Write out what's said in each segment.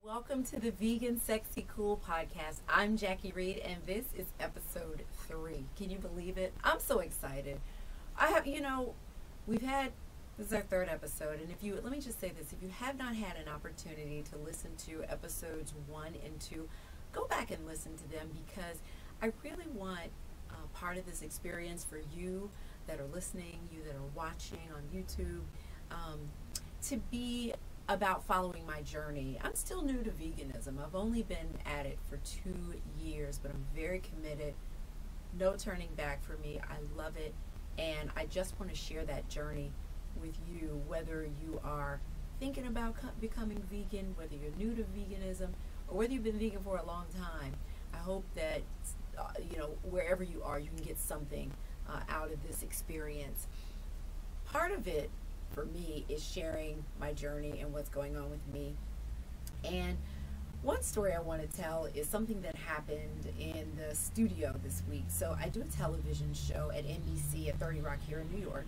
Welcome to the Vegan Sexy Cool podcast. I'm Jackie Reed and this is episode 3. Can you believe it? I'm so excited. We've had, this is our 3rd episode, and let me just say this, if you have not had an opportunity to listen to episodes 1 and 2, go back and listen to them because I really want part of this experience for you that are listening, you that are watching on YouTube, to be about following my journey. I'm still new to veganism. I've only been at it for 2 years, but I'm very committed. No turning back for me. I love it, and I just want to share that journey with you, whether you are thinking about becoming vegan, whether you're new to veganism, or whether you've been vegan for a long time. I hope that wherever you are, you can get something out of this experience. Part of it for me is sharing my journey and what's going on with me. And one story I want to tell is something that happened in the studio this week. So I do a television show at NBC at 30 Rock here in New York,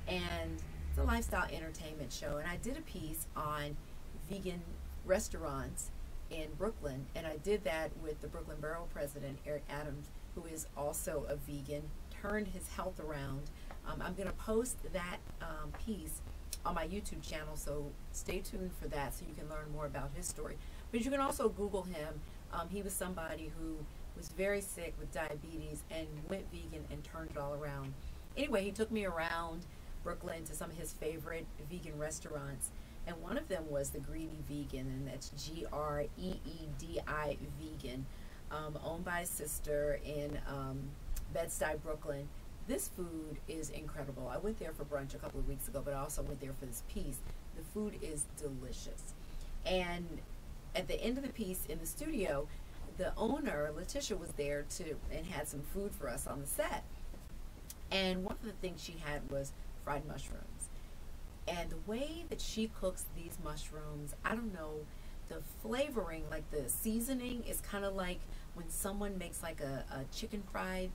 and it's a lifestyle entertainment show, and I did a piece on vegan restaurants in Brooklyn, and I did that with the Brooklyn Borough President, Eric Adams, who is also a vegan, turned his health around. I'm going to post that piece on my YouTube channel, so stay tuned for that so you can learn more about his story. But you can also Google him. He was somebody who was very sick with diabetes and went vegan and turned it all around. Anyway, he took me around Brooklyn to some of his favorite vegan restaurants, and one of them was the Greedy Vegan, and that's Greedi Vegan, owned by his sister in Bed-Stuy, Brooklyn. This food is incredible. I went there for brunch a couple of weeks ago, but I also went there for this piece. The food is delicious. And at the end of the piece in the studio, the owner, Letitia, was there and had some food for us on the set. And one of the things she had was fried mushrooms. And the way that she cooks these mushrooms, I don't know, the flavoring, like the seasoning, is kind of like when someone makes like a chicken fried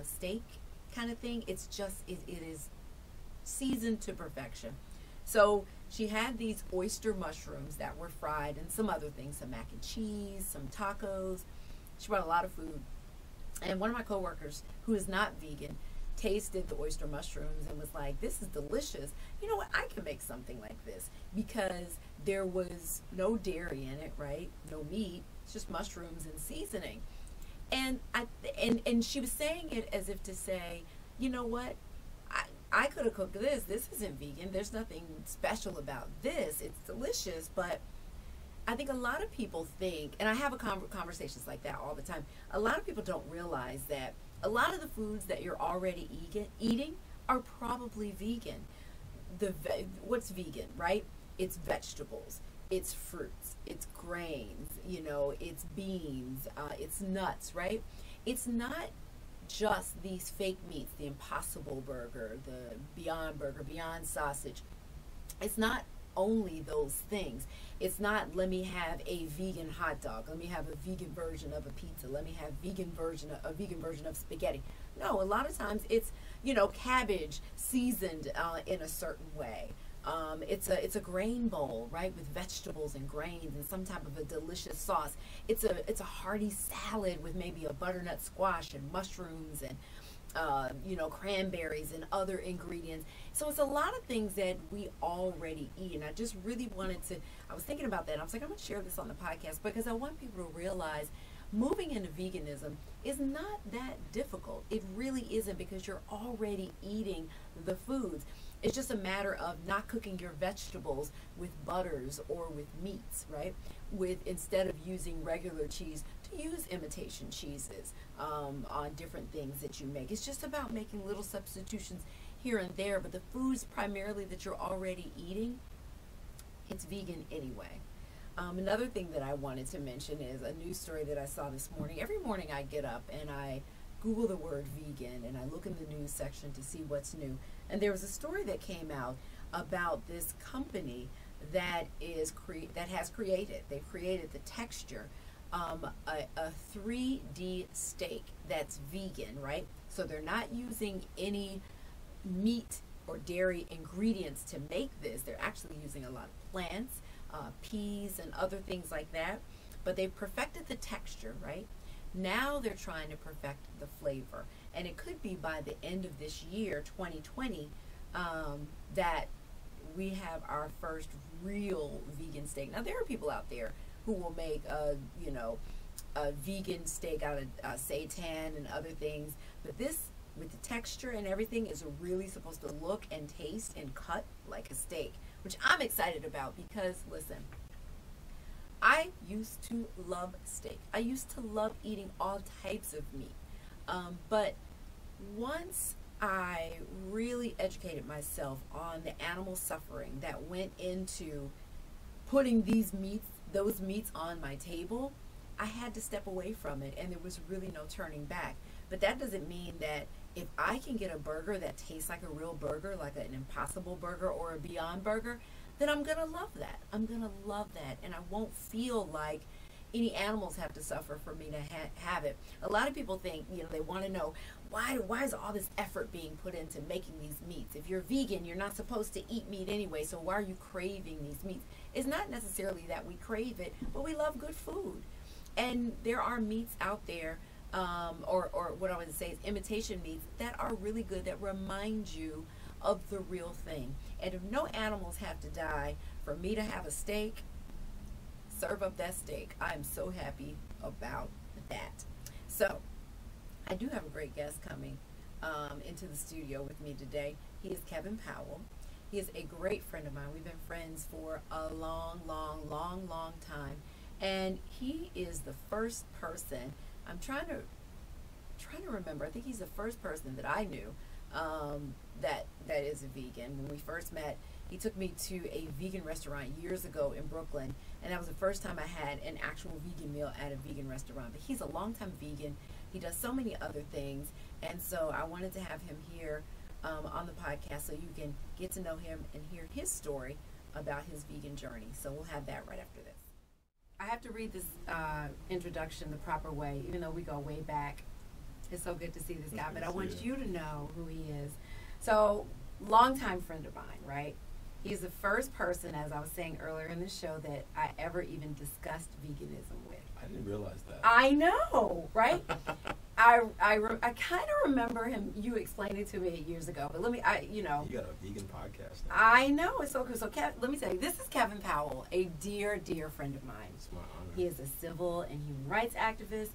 steak kind of thing. It's just, it is seasoned to perfection. So she had these oyster mushrooms that were fried and some other things, some mac and cheese, some tacos. She brought a lot of food. And one of my coworkers, who is not vegan, tasted the oyster mushrooms and was like, this is delicious. You know what, I can make something like this, because there was no dairy in it, right? No meat, it's just mushrooms and seasoning. And she was saying it as if to say, you know what, I could have cooked this. This isn't vegan. There's nothing special about this. It's delicious. But I think a lot of people think, and I have conversations like that all the time, a lot of people don't realize that a lot of the foods that you're already eating are probably vegan. What's vegan, right? It's vegetables, it's fruits, it's grains, it's beans, it's nuts, right? It's not just these fake meats, the Impossible Burger, the Beyond Burger, Beyond Sausage. It's not only those things. It's not, let me have a vegan hot dog, let me have a vegan version of a pizza, let me have a vegan version of spaghetti. No, a lot of times it's, cabbage seasoned in a certain way. It's a grain bowl, right, with vegetables and grains and some type of a delicious sauce. It's a hearty salad with maybe a butternut squash and mushrooms and cranberries and other ingredients. So it's a lot of things that we already eat. And I just really I was thinking about that. And I was like, I'm going to share this on the podcast because I want people to realize moving into veganism is not that difficult. It really isn't, because you're already eating the foods. It's just a matter of not cooking your vegetables with butters or with meats, right? Instead of using regular cheese, to use imitation cheeses on different things that you make. It's just about making little substitutions here and there, but the foods primarily that you're already eating, it's vegan anyway. Another thing that I wanted to mention is a news story that I saw this morning. Every morning I get up and I Google the word vegan and I look in the news section to see what's new. And there was a story that came out about this company that has created, they've created the texture, a 3D steak that's vegan, right? So they're not using any meat or dairy ingredients to make this. They're actually using a lot of plants, peas and other things like that. But they've perfected the texture, right? Now they're trying to perfect the flavor. And it could be by the end of this year, 2020, that we have our first real vegan steak. Now, there are people out there who will make a vegan steak out of seitan and other things. But this, with the texture and everything, is really supposed to look and taste and cut like a steak, which I'm excited about because, listen, I used to love steak. I used to love eating all types of meat. But once I really educated myself on the animal suffering that went into putting those meats on my table, I had to step away from it, and there was really no turning back. But that doesn't mean that if I can get a burger that tastes like a real burger, like an Impossible Burger or a Beyond Burger, then I'm going to love that. I'm going to love that, and I won't feel like any animals have to suffer for me to have it. A lot of people think, they want to know, why is all this effort being put into making these meats? If you're vegan, you're not supposed to eat meat anyway, so why are you craving these meats? It's not necessarily that we crave it, but we love good food. And there are meats out there, or what I would say is imitation meats, that are really good, that remind you of the real thing. And if no animals have to die for me to have a steak, serve up that steak. I'm so happy about that. So I do have a great guest coming into the studio with me today. He is Kevin Powell. He is a great friend of mine. We've been friends for a long time. And he is the first person, I'm trying to remember, I think he's the first person that I knew that is a vegan. When we first met, he took me to a vegan restaurant years ago in Brooklyn, and that was the first time I had an actual vegan meal at a vegan restaurant. But he's a longtime vegan. He does so many other things, and so I wanted to have him here on the podcast so you can get to know him and hear his story about his vegan journey. So we'll have that right after this. I have to read this introduction the proper way, even though we go way back. It's so good to see this guy, but I want you to know who he is. So, longtime friend of mine, right? He's the first person, as I was saying earlier in the show, that I ever even discussed veganism with. I didn't realize that. I know, right? I kind of remember you explained it to me years ago, but You got a vegan podcast now. I know, it's so cool. So, let me tell you, this is Kevin Powell, a dear, dear friend of mine. It's my honor. He is a civil and human rights activist,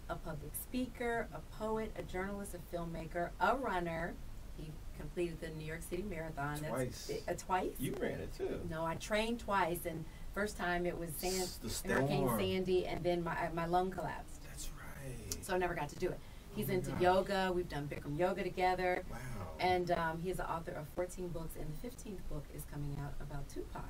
a public speaker, a poet, a journalist, a filmmaker, a runner. He completed the New York City Marathon. Twice. Twice? You ran it too. No, I trained twice, and first time it was the Hurricane Sandy, and then my lung collapsed. That's right. So I never got to do it. He's into yoga. We've done Bikram yoga together. Wow. And he is the author of 14 books, and the 15th book is coming out about Tupac.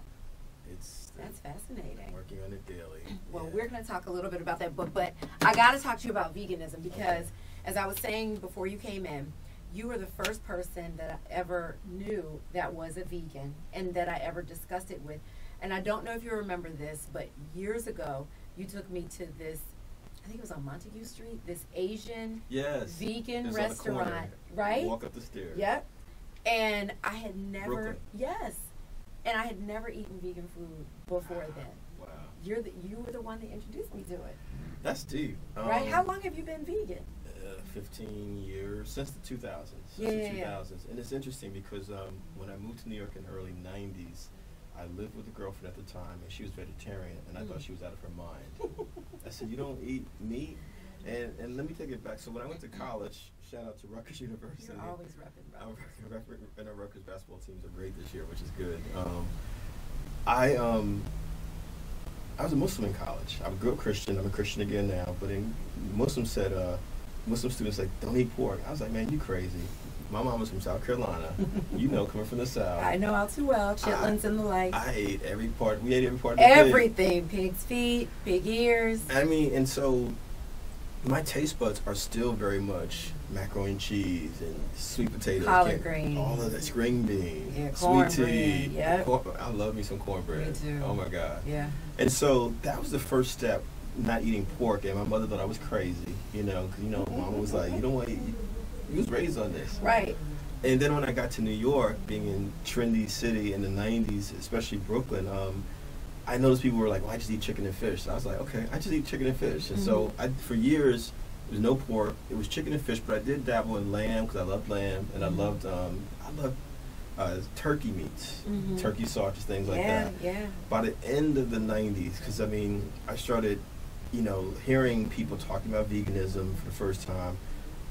That's fascinating. I'm working on it daily. Well, we're going to talk a little bit about that book, but I got to talk to you about veganism because, as I was saying before you came in, you were the first person that I ever knew that was a vegan and that I ever discussed it with. And I don't know if you remember this, but years ago, you took me to this, I think it was on Montague Street, this Asian vegan restaurant, right? Walk up the stairs. Yep. And I had never, Brooklyn. yes. And I had never eaten vegan food before then. Wow. You were the one that introduced me to it. That's deep. Right? How long have you been vegan? 15 years, since the 2000s. Yeah. And it's interesting because when I moved to New York in the early 90s, I lived with a girlfriend at the time, and she was vegetarian, and I thought she was out of her mind. I said, "You don't eat meat?" And let me take it back. So when I went to college, shout out to Rutgers University. You're always repping Rutgers. And our Rutgers basketball teams are great this year, which is good. I was a Muslim in college. I grew up Christian. I'm a Christian again now. But Muslim students like, don't eat pork. I was like, man, you crazy. My mom was from South Carolina. Coming from the South. I know all too well. Chitlins and the like. I ate every part. We ate every part of the everything. Pig's feet, pig ears. And so my taste buds are still very much macaroni and cheese and sweet potatoes, collard greens, all of that, green beans, sweet tea. Yep. I love me some cornbread. Me too. Oh my God. Yeah. And so that was the first step, not eating pork. And my mother thought I was crazy, because Mama was like, you don't want to eat. You was raised on this. Right. And then when I got to New York, being in trendy city in the 90s, especially Brooklyn, I noticed people were like, well, I just eat chicken and fish. So I was like, okay, I just eat chicken and fish. And so for years, there was no pork. It was chicken and fish, but I did dabble in lamb because I loved lamb, and I loved turkey meats, turkey sausages, things like that. Yeah. By the end of the 90s, because I mean, I started, hearing people talking about veganism for the first time,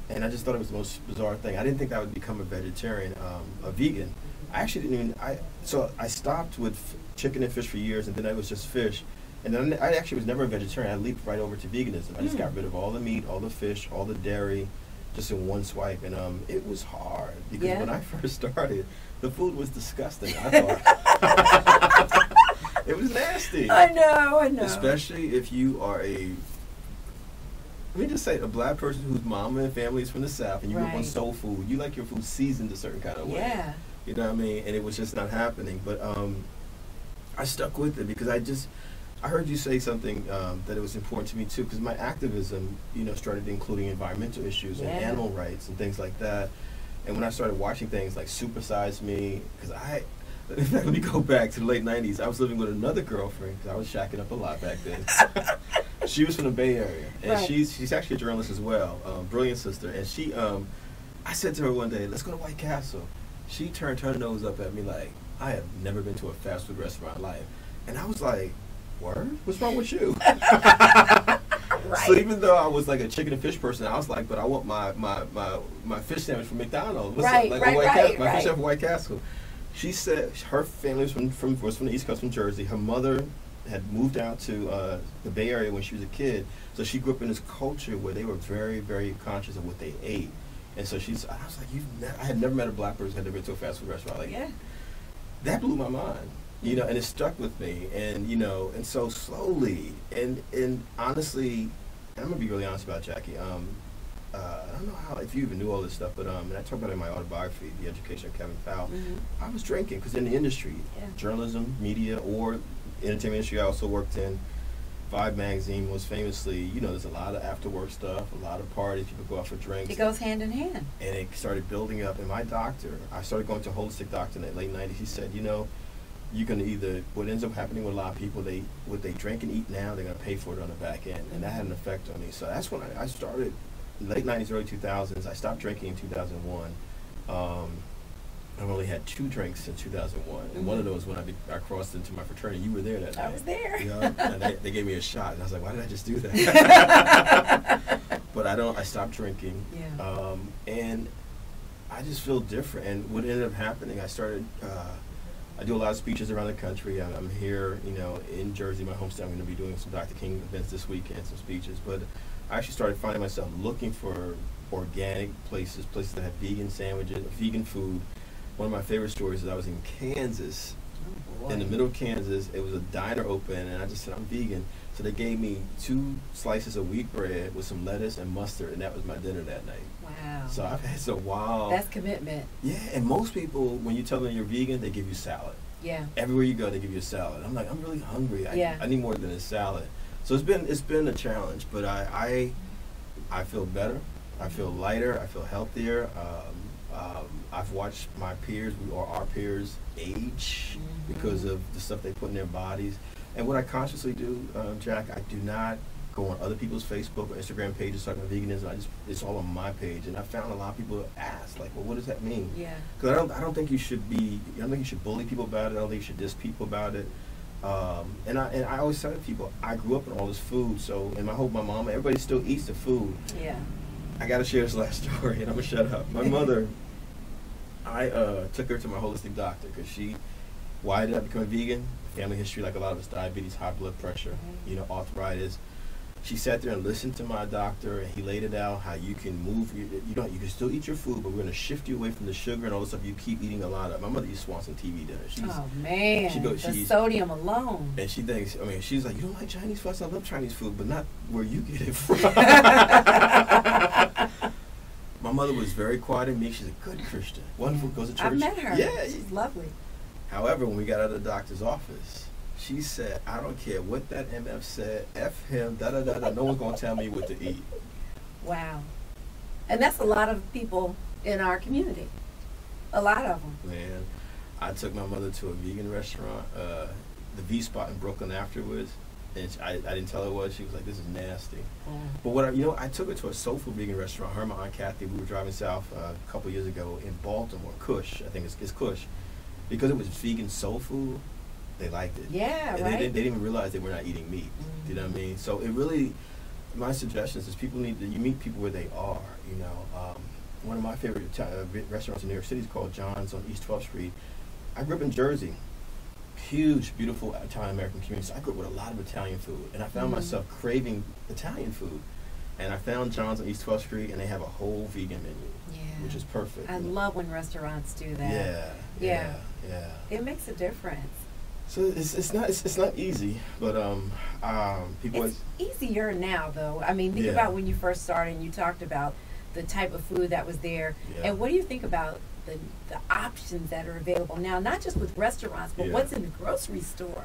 and I just thought it was the most bizarre thing. I didn't think I would become a vegetarian, a vegan. I actually didn't even, so I stopped with chicken and fish for years, and then it was just fish. And then I actually was never a vegetarian. I leaped right over to veganism. I just got rid of all the meat, all the fish, all the dairy, just in one swipe. And it was hard, because when I first started, the food was disgusting, I thought. It was nasty. I know. Especially if you are let me just say, a black person whose mama and family is from the South, and you grew up on soul food, you like your food seasoned a certain kind of way. Yeah. You know what I mean? And it was just not happening. But I stuck with it because I heard you say something that it was important to me too, because my activism, started including environmental issues and animal rights and things like that. And when I started watching things like Super Size Me, because in fact, let me go back to the late 90s. I was living with another girlfriend, because I was shacking up a lot back then. She was from the Bay Area, and she's actually a journalist as well, brilliant sister. And she, I said to her one day, let's go to White Castle. She turned her nose up at me like, I have never been to a fast food restaurant in my life. And I was like, word? What's wrong with you? So even though I was like a chicken and fish person, I was like, but I want my fish sandwich from McDonald's. My fish sandwich from White Castle. She said her family was from the East Coast, from Jersey. Her mother had moved out to the Bay Area when she was a kid, so she grew up in this culture where they were very, very conscious of what they ate. And so I was like, I had never met a black person who had never been to a fast food restaurant. Like, that blew my mind, and it stuck with me, and and so slowly, and honestly, and I'm gonna be really honest about Jackie. I don't know if you even knew all this stuff, but and I talk about it in my autobiography, The Education of Kevin Powell. I was drinking because in the industry, journalism, media, or entertainment industry, I also worked in. Vibe magazine was famously, there's a lot of after work stuff, a lot of parties, people go out for drinks. It goes hand in hand. And it started building up. And my doctor, I started going to a holistic doctor in the late 90s. He said, you're going to either, what ends up happening with a lot of people, what they drink and eat now, they're going to pay for it on the back end. And that had an effect on me. So that's when I started, late 90s, early 2000s. I stopped drinking in 2001. I've only had 2 drinks in 2001, and one of those when I crossed into my fraternity. You were there that night. I was there. And they gave me a shot, and I was like, why did I just do that? But I stopped drinking, and I just feel different. And what ended up happening, I started. I do a lot of speeches around the country. I'm here, in Jersey, my hometown. I'm going to be doing some Dr. King events this weekend, some speeches. But I actually started finding myself looking for organic places that have vegan sandwiches, vegan food. One of my favorite stories is I was in Kansas, in the middle of Kansas. It was a diner open, and I just said, I'm vegan. So they gave me 2 slices of wheat bread with some lettuce and mustard, and that was my dinner that night. Wow. So I've had some wild. That's commitment. Yeah, and most people, when you tell them you're vegan, they give you salad. Yeah. Everywhere you go, they give you a salad. I'm like, I'm really hungry. I need more than a salad. So it's been a challenge, but I feel better. I feel lighter. I feel healthier. I've watched my peers, or our peers, age because of the stuff they put in their bodies. And what I consciously do, Jack, I do not go on other people's Facebook or Instagram pages talking about veganism. It's all on my page. And I found a lot of people ask, like, well, what does that mean? Yeah. Because I don't think you should bully people about it. I don't think you should diss people about it. And I always tell people, I grew up in all this food, so, and my mom, everybody still eats the food. Yeah. I got to share this last story, and I'm going to shut up. My mother, I took her to my holistic doctor because why did I become vegan? Family history, like a lot of us, diabetes, high blood pressure, arthritis. She sat there and listened to my doctor, and he laid it out how you can move. You can still eat your food, but we're going to shift you away from the sugar and all the stuff you keep eating a lot of. My mother used Swanson TV dinner. Oh man, the sodium alone. And she thinks, she's like, you don't like Chinese food? I love Chinese food, but not where you get it from. My mother was very quiet and meek. She's a good Christian, wonderful, goes to church. I've met her. Yeah, she's lovely. However, when we got out of the doctor's office, she said, I don't care what that MF said, F him, da-da-da-da, no one's going to tell me what to eat. Wow. And that's a lot of people in our community. A lot of them. Man, I took my mother to a vegan restaurant the V spot in Brooklyn afterwards. And I didn't tell her what it was. She was like, "This is nasty." Mm. But what I took her to a soul food vegan restaurant. Her and my Aunt Kathy. We were driving south a couple years ago in Baltimore. Kush, I think it's Kush, because it was vegan soul food. They liked it. Yeah, and right. They didn't even realize they were not eating meat. Mm. You know what I mean? So it really, my suggestion is people you meet people where they are. You know, one of my favorite restaurants in New York City is called John's on East 12th Street. I grew up in Jersey. Huge, beautiful Italian-American community. So I grew up with a lot of Italian food. And I found myself craving Italian food. And I found John's on East 12th Street, and they have a whole vegan menu, which is perfect. I love when restaurants do that. Yeah. It makes a difference. So it's not easy, but people. It's easier now, though. I mean, think about when you first started and you talked about the type of food that was there. Yeah. And what do you think about the options that are available now, not just with restaurants, but what's in the grocery store?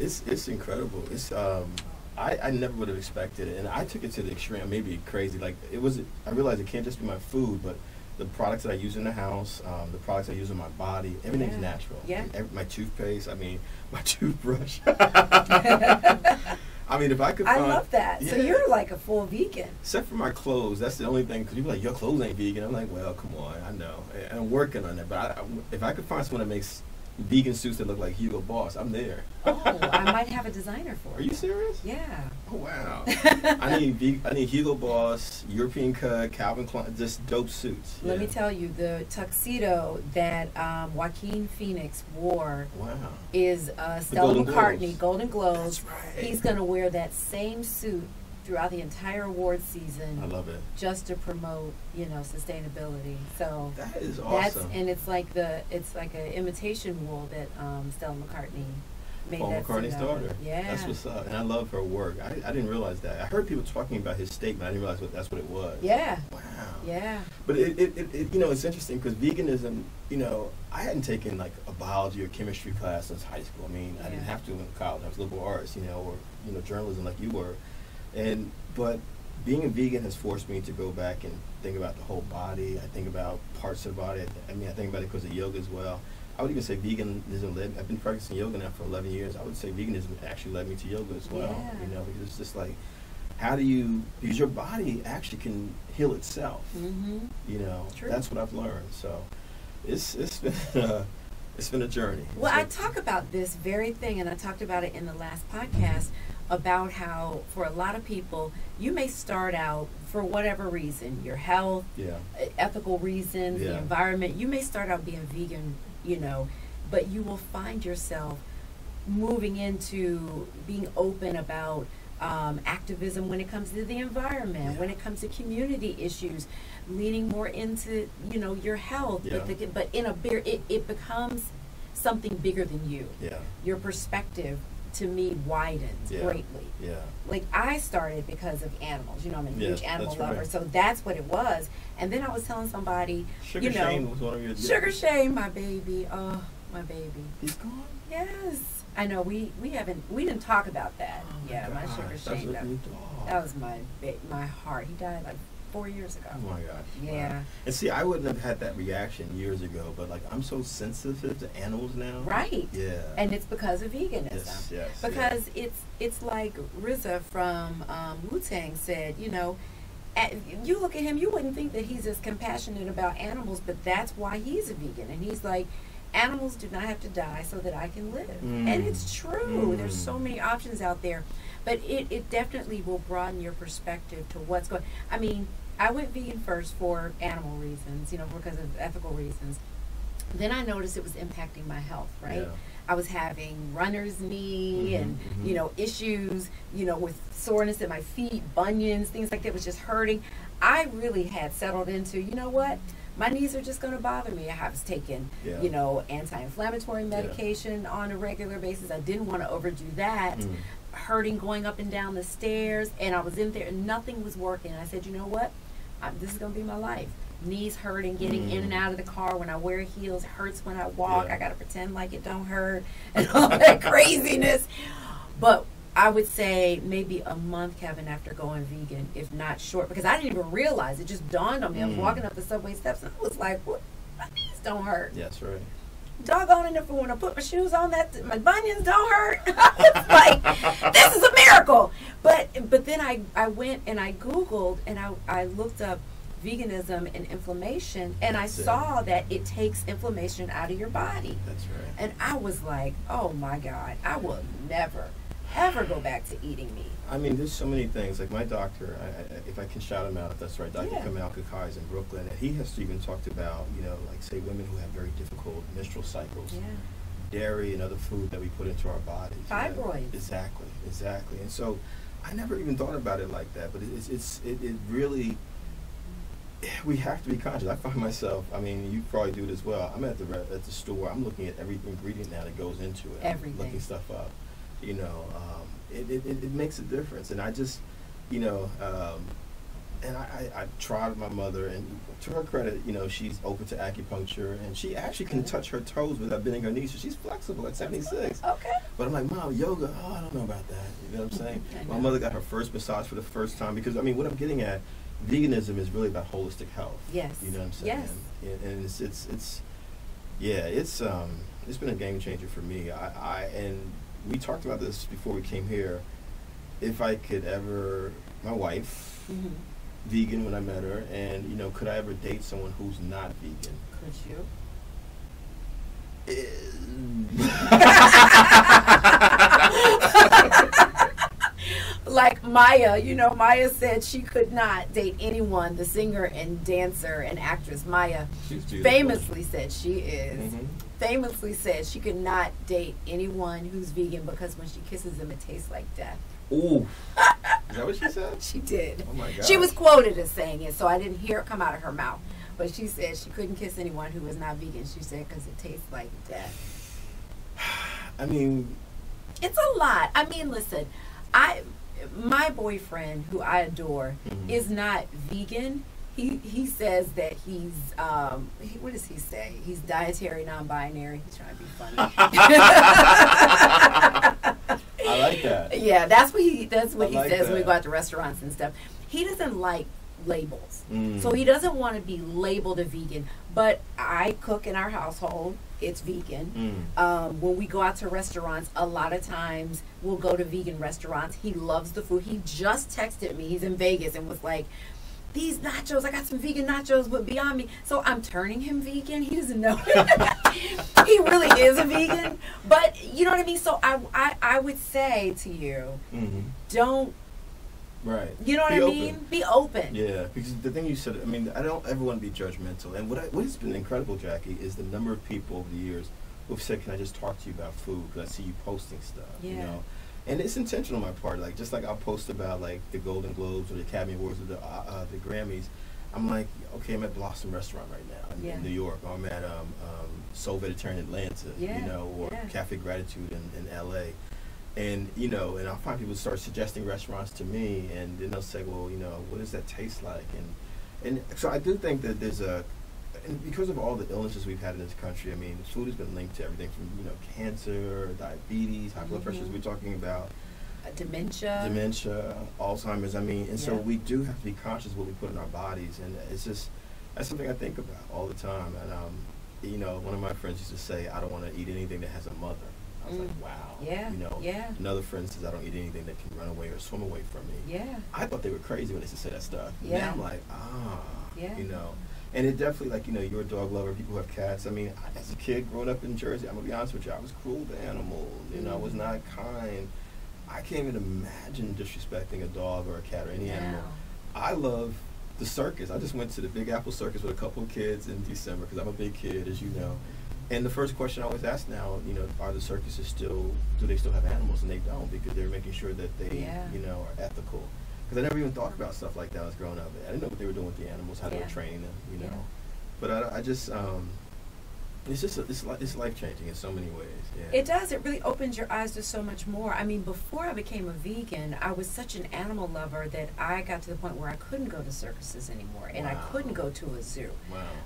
It's incredible. It's I never would have expected it, and I took it to the extreme. Maybe crazy. Like I realized it can't just be my food, but the products that I use in the house, the products I use in my body, everything's natural. Yeah. My toothpaste, my toothbrush. I mean, if I could find... I love that. Yeah. So you're like a full vegan. Except for my clothes. That's the only thing, because people are like, your clothes ain't vegan. I'm like, well, come on, I know. And I'm working on it, but if I could find someone that makes vegan suits that look like Hugo Boss, I'm there. Oh, I might have a designer for Are you serious? Yeah. Oh, wow. I need Hugo Boss, European Cut, Calvin Klein, just dope suits. Let me tell you, the tuxedo that Joaquin Phoenix wore is Stella McCartney, Golden Globes. That's right. He's going to wear that same suit throughout the entire award season. I love it. Just to promote, sustainability. So that is awesome. And it's like an imitation wool that Stella McCartney made. Paul McCartney's daughter. Yeah. That's what's up. And I love her work. I didn't realize that. I heard people talking about his statement. I didn't realize that's what it was. Yeah. Wow. Yeah. But it's interesting because veganism, I hadn't taken like a biology or chemistry class since high school. I mean, I didn't have to in college. I was liberal arts, or journalism like you were. But being a vegan has forced me to go back and think about the whole body. I think about parts of the body. I think about it because of yoga as well. I would even say veganism I've been practicing yoga now for 11 years. I would say veganism actually led me to yoga as well. Yeah. Because it's just like, because your body actually can heal itself. Mm-hmm. True. That's what I've learned. So it's been a journey. Well, I talk about this very thing, and I talked about it in the last podcast, about how for a lot of people, you may start out for whatever reason, your health, ethical reasons, the environment, you may start out being vegan, but you will find yourself moving into being open about activism when it comes to the environment, when it comes to community issues, leaning more into, your health, but in a it becomes something bigger than you. Yeah. Your perspective, to me, widens greatly. Yeah. Like, I started because of animals. I'm a huge animal lover, right. so that's what it was. And then I was telling somebody, Sugar Shane was one of your... Sugar Shane, my baby. Oh, my baby. He's gone? Yes. I know, we didn't talk about that. My Sugar Shane, that was my heart. He died like 4 years ago. Oh my gosh. Yeah. Wow. And see, I wouldn't have had that reaction years ago, but like I'm so sensitive to animals now. Right. Yeah. And it's because of veganism. Yes. Because it's like RZA from Wu-Tang said, you look at him, you wouldn't think that he's as compassionate about animals, but that's why he's a vegan. And he's like, animals do not have to die so that I can live. And it's true. There's so many options out there. But it definitely will broaden your perspective to what's going. I mean, I went vegan first for animal reasons, because of ethical reasons. Then I noticed it was impacting my health, right? Yeah. I was having runner's knee and, issues, with soreness in my feet, bunions, things like that was just hurting. I really had settled into, what? My knees are just going to bother me. I was taking, anti-inflammatory medication on a regular basis. I didn't want to overdo that. Hurting going up and down the stairs, and I was in there and nothing was working. And I said, you know what? This is going to be my life. Knees hurting, getting in and out of the car. When I wear heels, it hurts when I walk. I got to pretend like it don't hurt and all that craziness. But I would say maybe a month, Kevin, after going vegan, if not short, because I didn't even realize. It just dawned on me. I was walking up the subway steps and I was like, what? My knees don't hurt. That's right. doggone it, if I want to put my shoes on, that my bunions don't hurt. It's like, this is a miracle. But then I went and I Googled and I looked up veganism and inflammation, and I saw that it takes inflammation out of your body. That's right. And I was like, oh my God, I will never, ever go back to eating meat. I mean, there's so many things. Like my doctor, if I can shout him out, if that's right, Dr. Kamal Kakai is in Brooklyn, and he has even talked about, like say women who have very difficult menstrual cycles, dairy and other food that we put into our bodies. Fibroids. Exactly. And so I never even thought about it like that, but it really, we have to be conscious. I find myself, I mean, you probably do it as well. I'm at the store, I'm looking at every ingredient now that goes into it. Everything. I'm looking stuff up, it makes a difference. And I just, and I tried with my mother, and to her credit, she's open to acupuncture, and she actually can touch her toes without bending her knees, so she's flexible at 76. Okay. But I'm like, Mom, yoga, I don't know about that. You know what I'm saying? My mother got her first massage for the first time, because, I mean, what I'm getting at, veganism is really about holistic health. Yes. You know what I'm saying? Yes. And it's been a game changer for me. And we talked about this before we came here. If I could ever, my wife, vegan when I met her, and could I ever date someone who's not vegan? Could you? Like Maya, Maya said she could not date anyone, the singer and dancer and actress Maya famously said famously said she could not date anyone who's vegan because when she kisses them it tastes like death. Ooh. Is that what she said? She did. Oh my God. She was quoted as saying it, so I didn't hear it come out of her mouth. But she said she couldn't kiss anyone who was not vegan. She said because it tastes like death. I mean, it's a lot. I mean, listen, my boyfriend, who I adore, is not vegan. He says that he's what does he say? He's dietary non-binary. He's trying to be funny. I like that. Yeah, that's what he says that. when we go out to restaurants and stuff. He doesn't like labels. So he doesn't want to be labeled a vegan. But I cook in our household. It's vegan. When we go out to restaurants, a lot of times we'll go to vegan restaurants. He loves the food. He just texted me. He's in Vegas and was like, these nachos, I got some vegan nachos with Beyond Me. So I'm turning him vegan. He doesn't know. He really is a vegan. But you know what I mean? So I would say to you, don't. Right. You know what I mean? Be open. Yeah, because the thing you said, I mean, I don't ever want to be judgmental. And what has been incredible, Jackie, is the number of people over the years who've said, can I just talk to you about food? Because I see you posting stuff, And it's intentional on my part. Like, just like I'll post about, like, the Golden Globes or the Academy Awards or the Grammys. I'm like, okay, I'm at Blossom Restaurant right now in New York. Or I'm at Soul Vegetarian Atlanta, or Cafe Gratitude in L.A., and and I'll find people start suggesting restaurants to me, and then they'll say, well, what does that taste like? And so I do think that there's and because of all the illnesses we've had in this country, I mean, food has been linked to everything from cancer, diabetes, high blood pressure, as we're talking about, dementia, Alzheimer's. I mean, and so we do have to be conscious of what we put in our bodies, and that's something I think about all the time. And one of my friends used to say, I don't want to eat anything that has a mother. I was like, wow. Another friend says, I don't eat anything that can run away or swim away from me. Yeah. I thought they were crazy when they used to say that stuff. Yeah. Now I'm like, And it definitely, like, you're a dog lover, people who have cats. I mean, as a kid growing up in Jersey, I'm going to be honest with you, I was cruel to animals. I was not kind. I can't even imagine disrespecting a dog or a cat or any animal. I love the circus. I just went to the Big Apple Circus with a couple of kids in December because I'm a big kid, as you know. And the first question I always ask now, are the circuses do they still have animals? And they don't, because they're making sure that they, are ethical. Because I never even thought about stuff like that when I was growing up. I didn't know what they were doing with the animals, how they were training them, But I just, it's just, it's life-changing in so many ways. Yeah. It does. It really opens your eyes to so much more. I mean, before I became a vegan, I was such an animal lover that I got to the point where I couldn't go to circuses anymore, and I couldn't go to a zoo,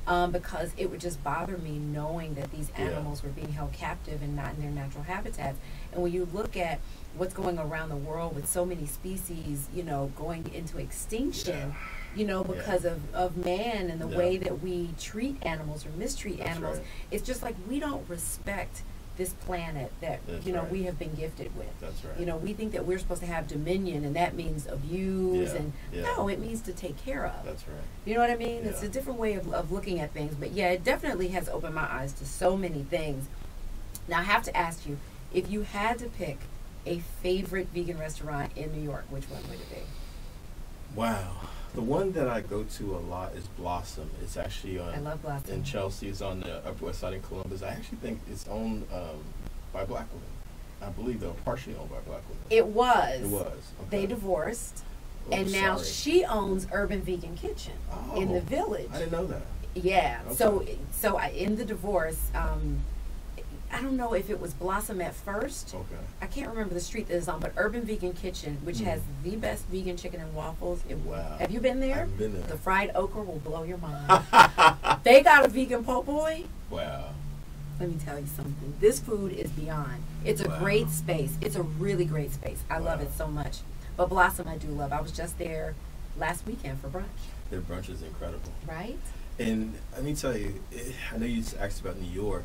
because it would just bother me knowing that these animals were being held captive and not in their natural habitats. And when you look at what's going around the world with so many species, going into extinction, you know, because of man and the Yeah. way that we treat animals or mistreat That's animals. right. It's just like we don't respect this planet that, That's you know, right. we have been gifted with. That's right. You know, we think that we're supposed to have dominion, and that means abuse, Yeah, and yeah. no, it means to take care of. That's right. You know what I mean? It's Yeah. a different way of looking at things. But yeah, it definitely has opened my eyes to so many things. Now, I have to ask you, if you had to pick a favorite vegan restaurant in New York, which one would it be? Wow. The one that I go to a lot is Blossom. It's actually I love Blossom. in Chelsea. It's on the Upper West Side in Columbus. I actually think it's owned by Black women. I believe they're partially owned by Black women. It was. It was. Okay. They divorced, Oh, and now sorry. she owns Urban Vegan Kitchen in Oh, the Village. I didn't know that. Yeah. Okay. So in the divorce, I don't know if it was Blossom at first. Okay. I can't remember the street that it's on, but Urban Vegan Kitchen, which has the best vegan chicken and waffles. Wow. Have you been there? I haven't been there. The fried okra will blow your mind. They got a vegan po' boy. Wow. Let me tell you something. This food is beyond. It's a Wow. great space. It's a really great space. I love Wow. it so much. But Blossom, I do love. I was just there last weekend for brunch. Their brunch is incredible. Right? And let me tell you, I know you just asked about New York.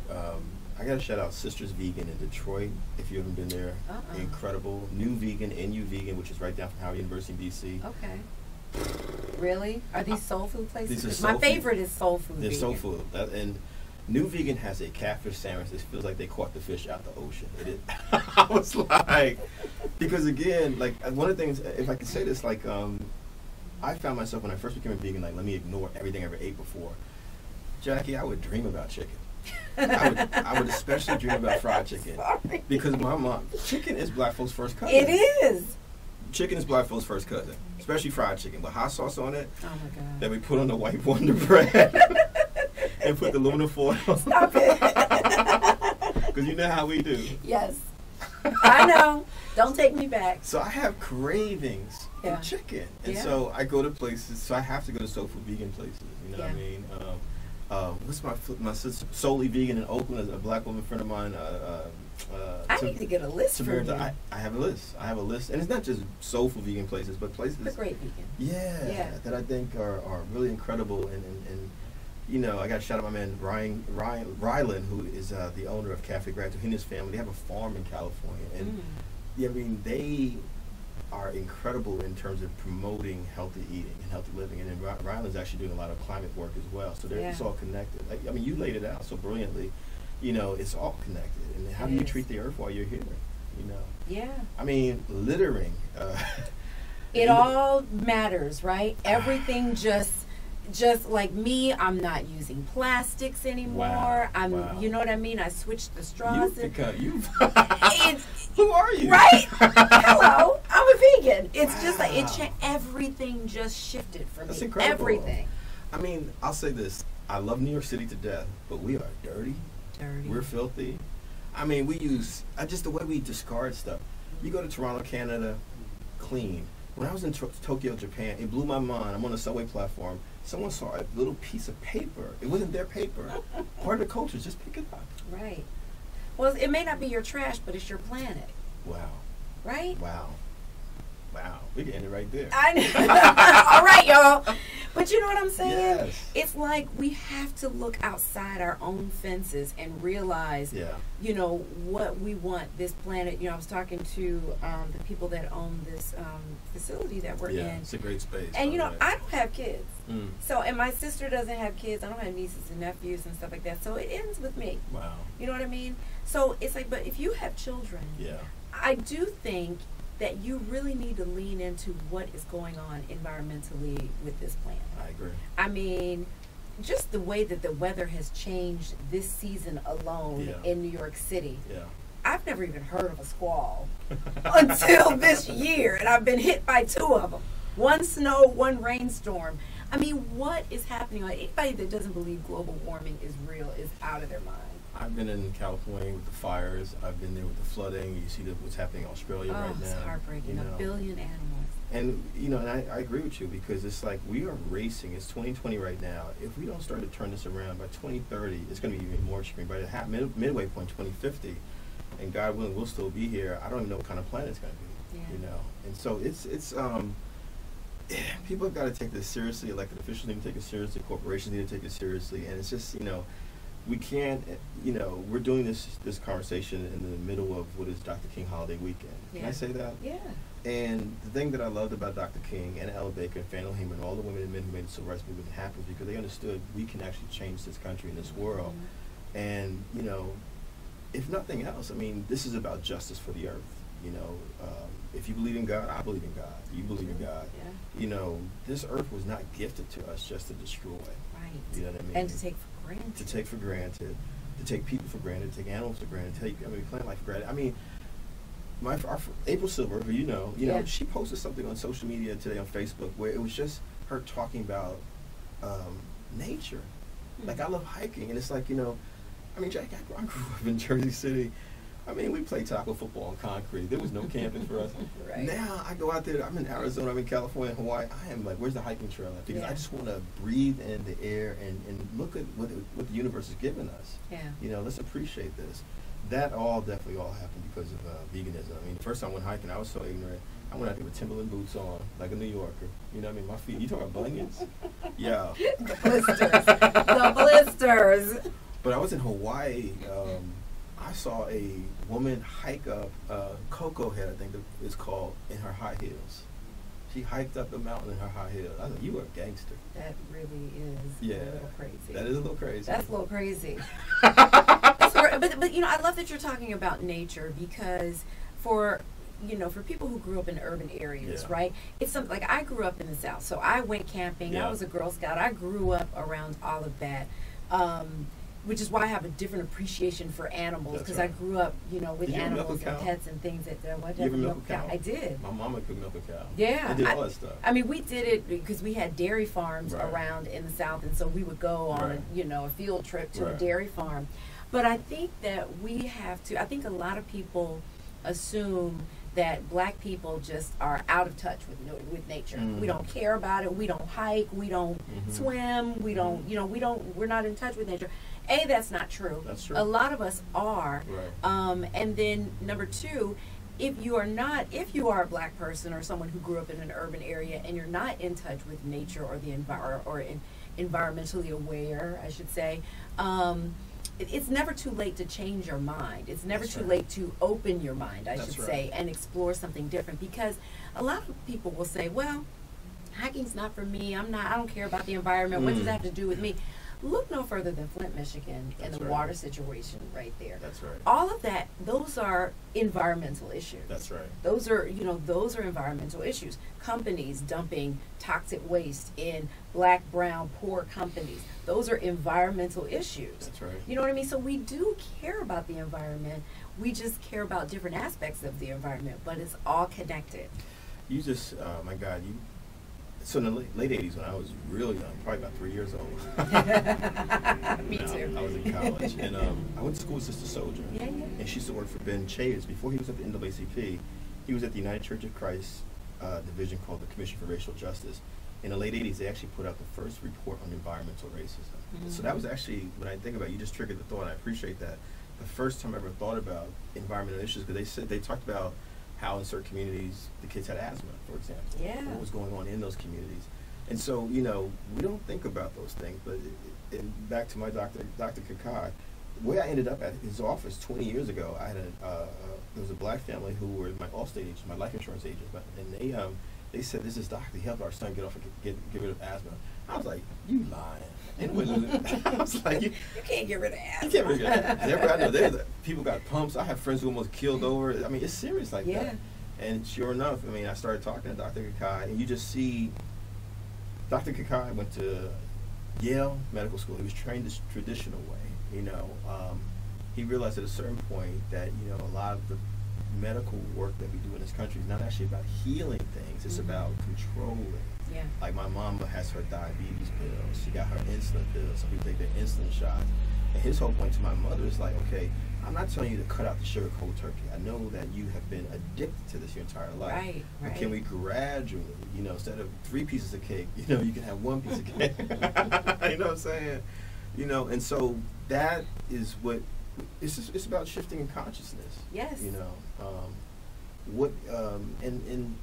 I got to shout out Sisters Vegan in Detroit, if you haven't been there. Incredible. New Vegan, NU Vegan, which is right down from Howard University, D.C. Okay. Really? Are these soul food places? These are 'Cause soul my favorite is soul food. They're vegan. soul food. And New Vegan has a catfish sandwich that feels like they caught the fish out the ocean. It is. I was like, because again, like one of the things, if I could say this, like I found myself when I first became a vegan, like let me ignore everything I ever ate before. Jackie, I would dream about chicken. I would especially dream about fried chicken. Sorry. Because my mom, chicken is black folks' first cousin. It is. Chicken is black folks' first cousin, especially fried chicken with hot sauce on it Oh my God. that we put on the white Wonder bread and put the aluminum foil. Stop it. Because you know how we do. Yes. I know. Don't take me back. So I have cravings Yeah. for chicken, and Yeah. so I go to places. So I have to go to soul food vegan places. You know what I Yeah. mean? What's my sister, solely vegan in Oakland? A black woman friend of mine. I need to get a list from you. I have a list. I have a list, and it's not just soul food vegan places, but places. The great vegan. Yeah, that I think are really incredible, and you know, I got to shout out my man Rylan, who is the owner of Cafe Gratitude. He and his family, they have a farm in California, and yeah, I mean they are incredible in terms of promoting healthy eating and healthy living, and then Rylan's actually doing a lot of climate work as well. So it's all connected. Like, I mean, you laid it out so brilliantly. You know, it's all connected. And how do you treat the earth while you're here? You know. Yeah. I mean, littering. It all matters, right? Everything just like me, I'm not using plastics anymore. Wow. You know what I mean? I switched the straws. Who are you? Right? Hello, I'm a vegan. It's just like everything just shifted for me. That's incredible. Everything. I mean, I'll say this. I love New York City to death, but we are dirty. We're filthy. I mean, we use just the way we discard stuff. You go to Toronto, Canada, clean. When I was in Tokyo, Japan, it blew my mind. I'm on a subway platform. Someone saw a little piece of paper. It wasn't their paper. Part of the culture is just pick it up. Right. Well, it may not be your trash, but it's your planet. Wow. Right? Wow. We can end it right there. I know. All right, y'all. But you know what I'm saying? Yes. It's like we have to look outside our own fences and realize, you know, what we want this planet. You know, I was talking to the people that own this facility that we're in. Yeah, it's a great space. And, you know, I don't have kids. Mm. So, and my sister doesn't have kids. I don't have nieces and nephews and stuff like that. So it ends with me. Wow. You know what I mean? So it's like, but if you have children, I do think that you really need to lean into what is going on environmentally with this planet. I agree. I mean, just the way that the weather has changed this season alone in New York City. Yeah. I've never even heard of a squall until this year, and I've been hit by 2 of them. 1 snow, 1 rainstorm. I mean, what is happening? Like, anybody that doesn't believe global warming is real is out of their mind. I've been in California with the fires. I've been there with the flooding. You see what's happening in Australia right now. It's heartbreaking. You know. 1 billion animals. And, you know, and I agree with you because it's like we are racing. It's 2020 right now. If we don't start to turn this around by 2030, it's going to be even more extreme. By the midway point, 2050, and God willing, we'll still be here. I don't even know what kind of planet it's going to be. Yeah. You know, and so it's people have got to take this seriously. Elected officials need to take it seriously. Corporations need to take it seriously. And it's just, we can't, we're doing this conversation in the middle of what is Dr. King holiday weekend. Can I say that? Yeah. And the thing that I loved about Dr. King and Ella Baker and Faneuil Hemingway and all the women and men who made the civil rights movement happen is because they understood we can actually change this country and this world. And, if nothing else, this is about justice for the earth. If you believe in God, I believe in God. You believe in God. Yeah. This earth was not gifted to us just to destroy. Right. You know what I mean? And to take for granted. To take for granted. To take people for granted. To take animals for granted. Plant life for granted. Our April Silver, who she posted something on social media today on Facebook where it was just her talking about nature. Like, I love hiking, and it's like, Jack, I grew up in Jersey City. We played tackle football on concrete. There was no camping for us. Right. Now I go out there. I'm in Arizona. I'm in California, Hawaii. I am like, where's the hiking trail at? Because I just want to breathe in the air and look at what the universe has given us. Yeah. Let's appreciate this. That definitely happened because of veganism. The first time I went hiking, I was so ignorant. I went out there with Timberland boots on, like a New Yorker. My feet. You talking about bunions? Yeah. The blisters. The blisters. But I was in Hawaii. I saw a woman hike up Cocoa Head, I think it's called, in her high heels. She hiked up the mountain in her high heels. I was like, you are a gangster. That really is a little crazy. That is a little crazy. That's a little crazy. But I love that you're talking about nature because for people who grew up in urban areas, right? It's something like I grew up in the South, so I went camping. I was a Girl Scout. I grew up around all of that. Which is why I have a different appreciation for animals because I grew up, with animals and pets and things that you ever milk a cow? I did. My mama could milk a cow. Yeah, I did all that stuff. We did it because we had dairy farms around in the South, and so we would go on, a field trip to a dairy farm. But I think that we have to. I think a lot of people assume that black people just are out of touch with nature. We don't care about it. We don't hike. We don't swim. We don't. We're not in touch with nature. That's not true. That's true. A lot of us are. Right. And then number two, if you are a black person or someone who grew up in an urban area and you're not in touch with nature or the environmentally aware, I should say, it's never too late to change your mind. It's never too late to open your mind, I should say, and explore something different. Because a lot of people will say, well, hiking's not for me. I don't care about the environment. What does that have to do with me? Look no further than Flint, Michigan, and the water situation right there. That's right. All of that, those are environmental issues. That's right. Those are environmental issues. Companies dumping toxic waste in black, brown, poor companies. Those are environmental issues. That's right. You know what I mean? So we do care about the environment. We just care about different aspects of the environment, but it's all connected. You just, my God, so in the late 80s, when I was really young, probably about 3 years old. Me too. I was in college, and I went to school with Sister Soldier. Yeah. And she used to work for Ben Chayes. Before he was at the NAACP, he was at the United Church of Christ division called the Commission for Racial Justice. In the late 80s, they actually put out the first report on environmental racism. So that was actually, when I think about it, you just triggered the thought, and I appreciate that. The first time I ever thought about environmental issues, because they talked about how in certain communities the kids had asthma, for example. Yeah. What was going on in those communities. And so, we don't think about those things. But back to my Dr. Kakai, where I ended up at his office 20 years ago, I had there was a black family who were my Allstate agents, my life insurance agents, and they said, this is Doctor, he helped our son get rid of asthma. I was like, you lying. I was like, you can't get rid of asthma. You can't get rid of asthma. Everybody I know, people got pumps. I have friends who almost killed over it. It's serious like that. And sure enough, I started talking to Dr. Kakai, and you just see, Dr. Kakai went to Yale Medical School. He was trained the traditional way. He realized at a certain point that, a lot of the medical work that we do in this country is not actually about healing things. It's about controlling. Yeah. Like my mama has her diabetes pills. She got her insulin pills. Some people take their insulin shots. And his whole point to my mother is like, okay, I'm not telling you to cut out the sugar cold turkey. I know that you have been addicted to this your entire life. Right. But can we gradually, instead of 3 pieces of cake, you can have 1 piece of cake. You know what I'm saying? And so that is what, it's about shifting in consciousness. Yes. And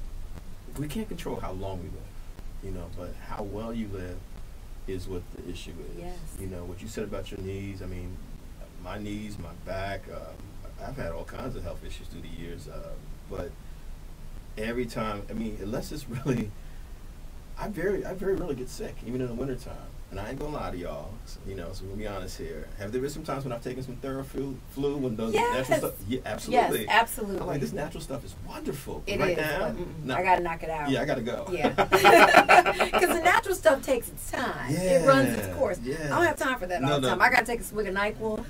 we can't control how long we live. you know, but how well you live is what the issue is. Yes. You know, what you said about your knees, I mean, my knees, my back, I've had all kinds of health issues through the years, but every time, I mean, unless it's really, I very rarely get sick, even in the wintertime. And I ain't gonna lie to y'all, so, you know, so we'll be honest here. Have there been some times when I've taken some Theraflu when those natural stuff? Yeah, absolutely. Yes, absolutely. I'm like, this natural stuff is wonderful. It right is. now, I gotta knock it out. yeah, I gotta go. Yeah. Because the natural stuff takes its time. Yeah, it runs its course. yeah. I don't have time for that all the No. time. I gotta take a swig of NyQuil,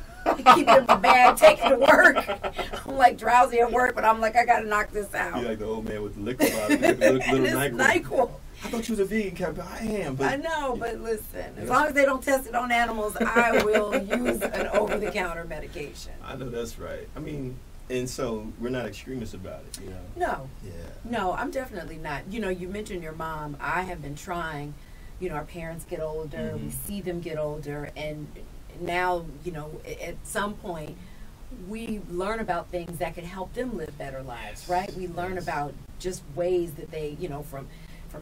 keep it in my bag, take it to work. I'm like drowsy at work, but I'm like, I gotta knock this out. You're like the old man with the liquor bottle, little NyQuil. I thought you was a vegan, Kevin. I am, but I know, but listen, as long as they don't test it on animals, I will use an over-the-counter medication. I know that's right. I mean, and so we're not extremists about it, you know? No. Yeah. No, I'm definitely not. You know, you mentioned your mom. I have been trying. You know, our parents get older. We see them get older. And now, you know, at some point, we learn about things that can help them live better lives, right? We learn about just ways that they, you know, from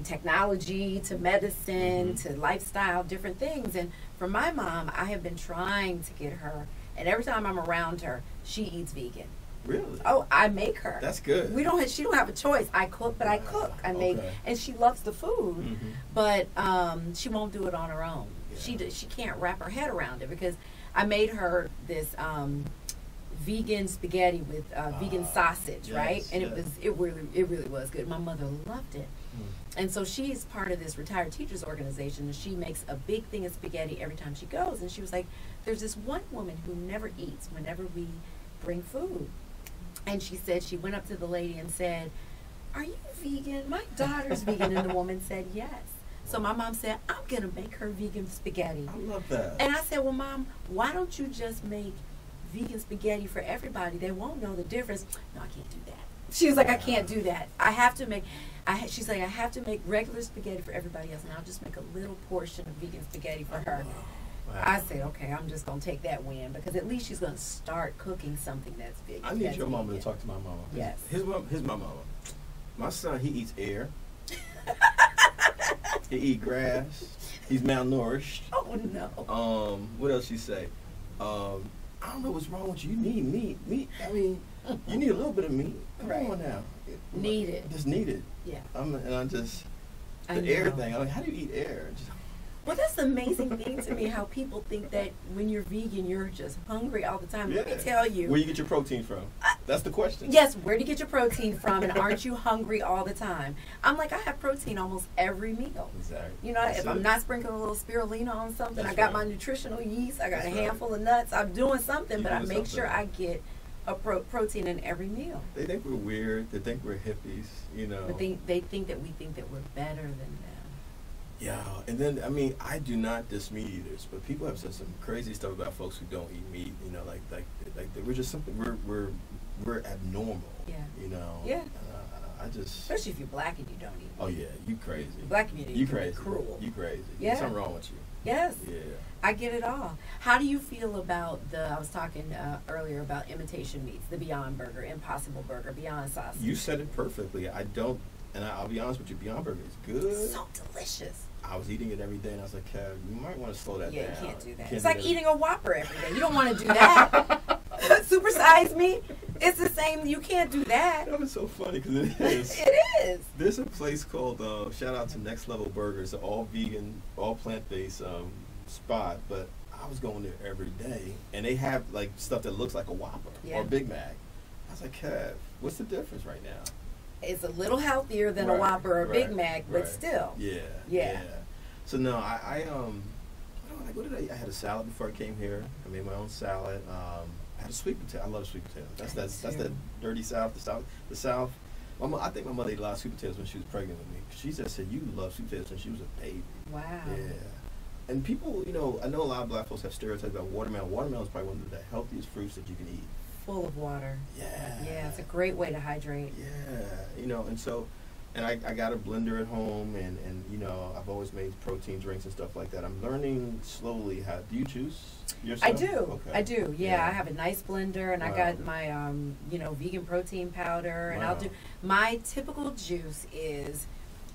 technology to medicine to lifestyle, different things. And for my mom, I have been trying to get her, and every time I'm around her, she eats vegan. Really? Oh, I make her. That's good. She don't have a choice. I cook, but I cook. I make, and she loves the food, but she won't do it on her own. Yeah. She can't wrap her head around it, because I made her this vegan spaghetti with vegan sausage, right? And it really was good. My mother loved it. And so she is part of this retired teachers organization, and she makes a big thing of spaghetti every time she goes. And she was like, there's this one woman who never eats whenever we bring food. And she said, she went up to the lady and said, are you vegan? My daughter's vegan. And the woman said, yes. So my mom said, I'm going to make her vegan spaghetti. I love that. And I said, well, Mom, why don't you just make vegan spaghetti for everybody? They won't know the difference. No, I can't do that. She was like, I can't do that. I have to make, she's like, I have to make regular spaghetti for everybody else, and I'll just make a little portion of vegan spaghetti for her. Wow. I said, okay, I'm just going to take that win, because at least she's going to start cooking something that's vegan. I need your mama to talk to my mama. Yes. Here's my mama. My son, he eats air. He eat grass. He's malnourished. Oh, no. What else she say? I don't know what's wrong with you. You need meat. I mean, you need a little bit of meat. Come on now. Need it. Just need it. Yeah. The air thing. I'm like, how do you eat air? Well, that's the amazing thing to me, how people think that when you're vegan, you're just hungry all the time. Yeah. Let me tell you. Where you get your protein from? That's the question. Yes, where do you get your protein from, and aren't you hungry all the time? I'm like, I have protein almost every meal. Exactly. You know, if I'm not sprinkling a little spirulina on something, I got my nutritional yeast, I got a handful of nuts, I'm doing something, but I make sure I get a protein in every meal. They think we're weird. They think we're hippies, you know. But they think that we think that we're better than them. Yeah, and then, I mean, I do not diss meat eaters, but people have said some crazy stuff about folks who don't eat meat, you know, like we're just something, we're abnormal. Yeah. You know. Yeah. I just. Especially if you're black and you don't eat meat. Oh yeah, you crazy. Black community. You crazy. Cruel. You crazy. Yeah. There's something wrong with you. Yes. Yeah. I get it all. How do you feel about I was talking earlier about imitation meats, the Beyond Burger, Impossible Burger, Beyond Sausage. You said it perfectly. I'll be honest with you, Beyond Burger is good. It's so delicious. I was eating it every day, and I was like, Kev, you might want to slow that down. Yeah, you can't do that. It's like eating a Whopper every day. You don't want to do that. Supersize me. It's the same. You can't do that. That was so funny, because it is. It is. There's a place called, shout out to Next Level Burgers, an all vegan, all plant-based spot, but I was going there every day, and they have like stuff that looks like a Whopper or a Big Mac. I was like, Kev, what's the difference right now? It's a little healthier than a Whopper or a Big Mac, but still. Yeah. So no, I had a salad before I came here. I made my own salad. I had a sweet potato. I love sweet potatoes. That's that dirty South. The South. I think my mother ate a lot of sweet potatoes when she was pregnant with me. She just said, you love sweet potatoes since she was a baby. Wow. Yeah. And people, you know, I know a lot of black folks have stereotypes about watermelon. Watermelon is probably one of the healthiest fruits that you can eat. Full of water. Yeah. Yeah, it's a great way to hydrate. Yeah. You know, and I got a blender at home, and you know, I've always made protein drinks and stuff like that. I'm learning slowly how. Do you juice yourself? I do. Okay. I do. Yeah, I have a nice blender, and I got my vegan protein powder, and I'll do my typical juice is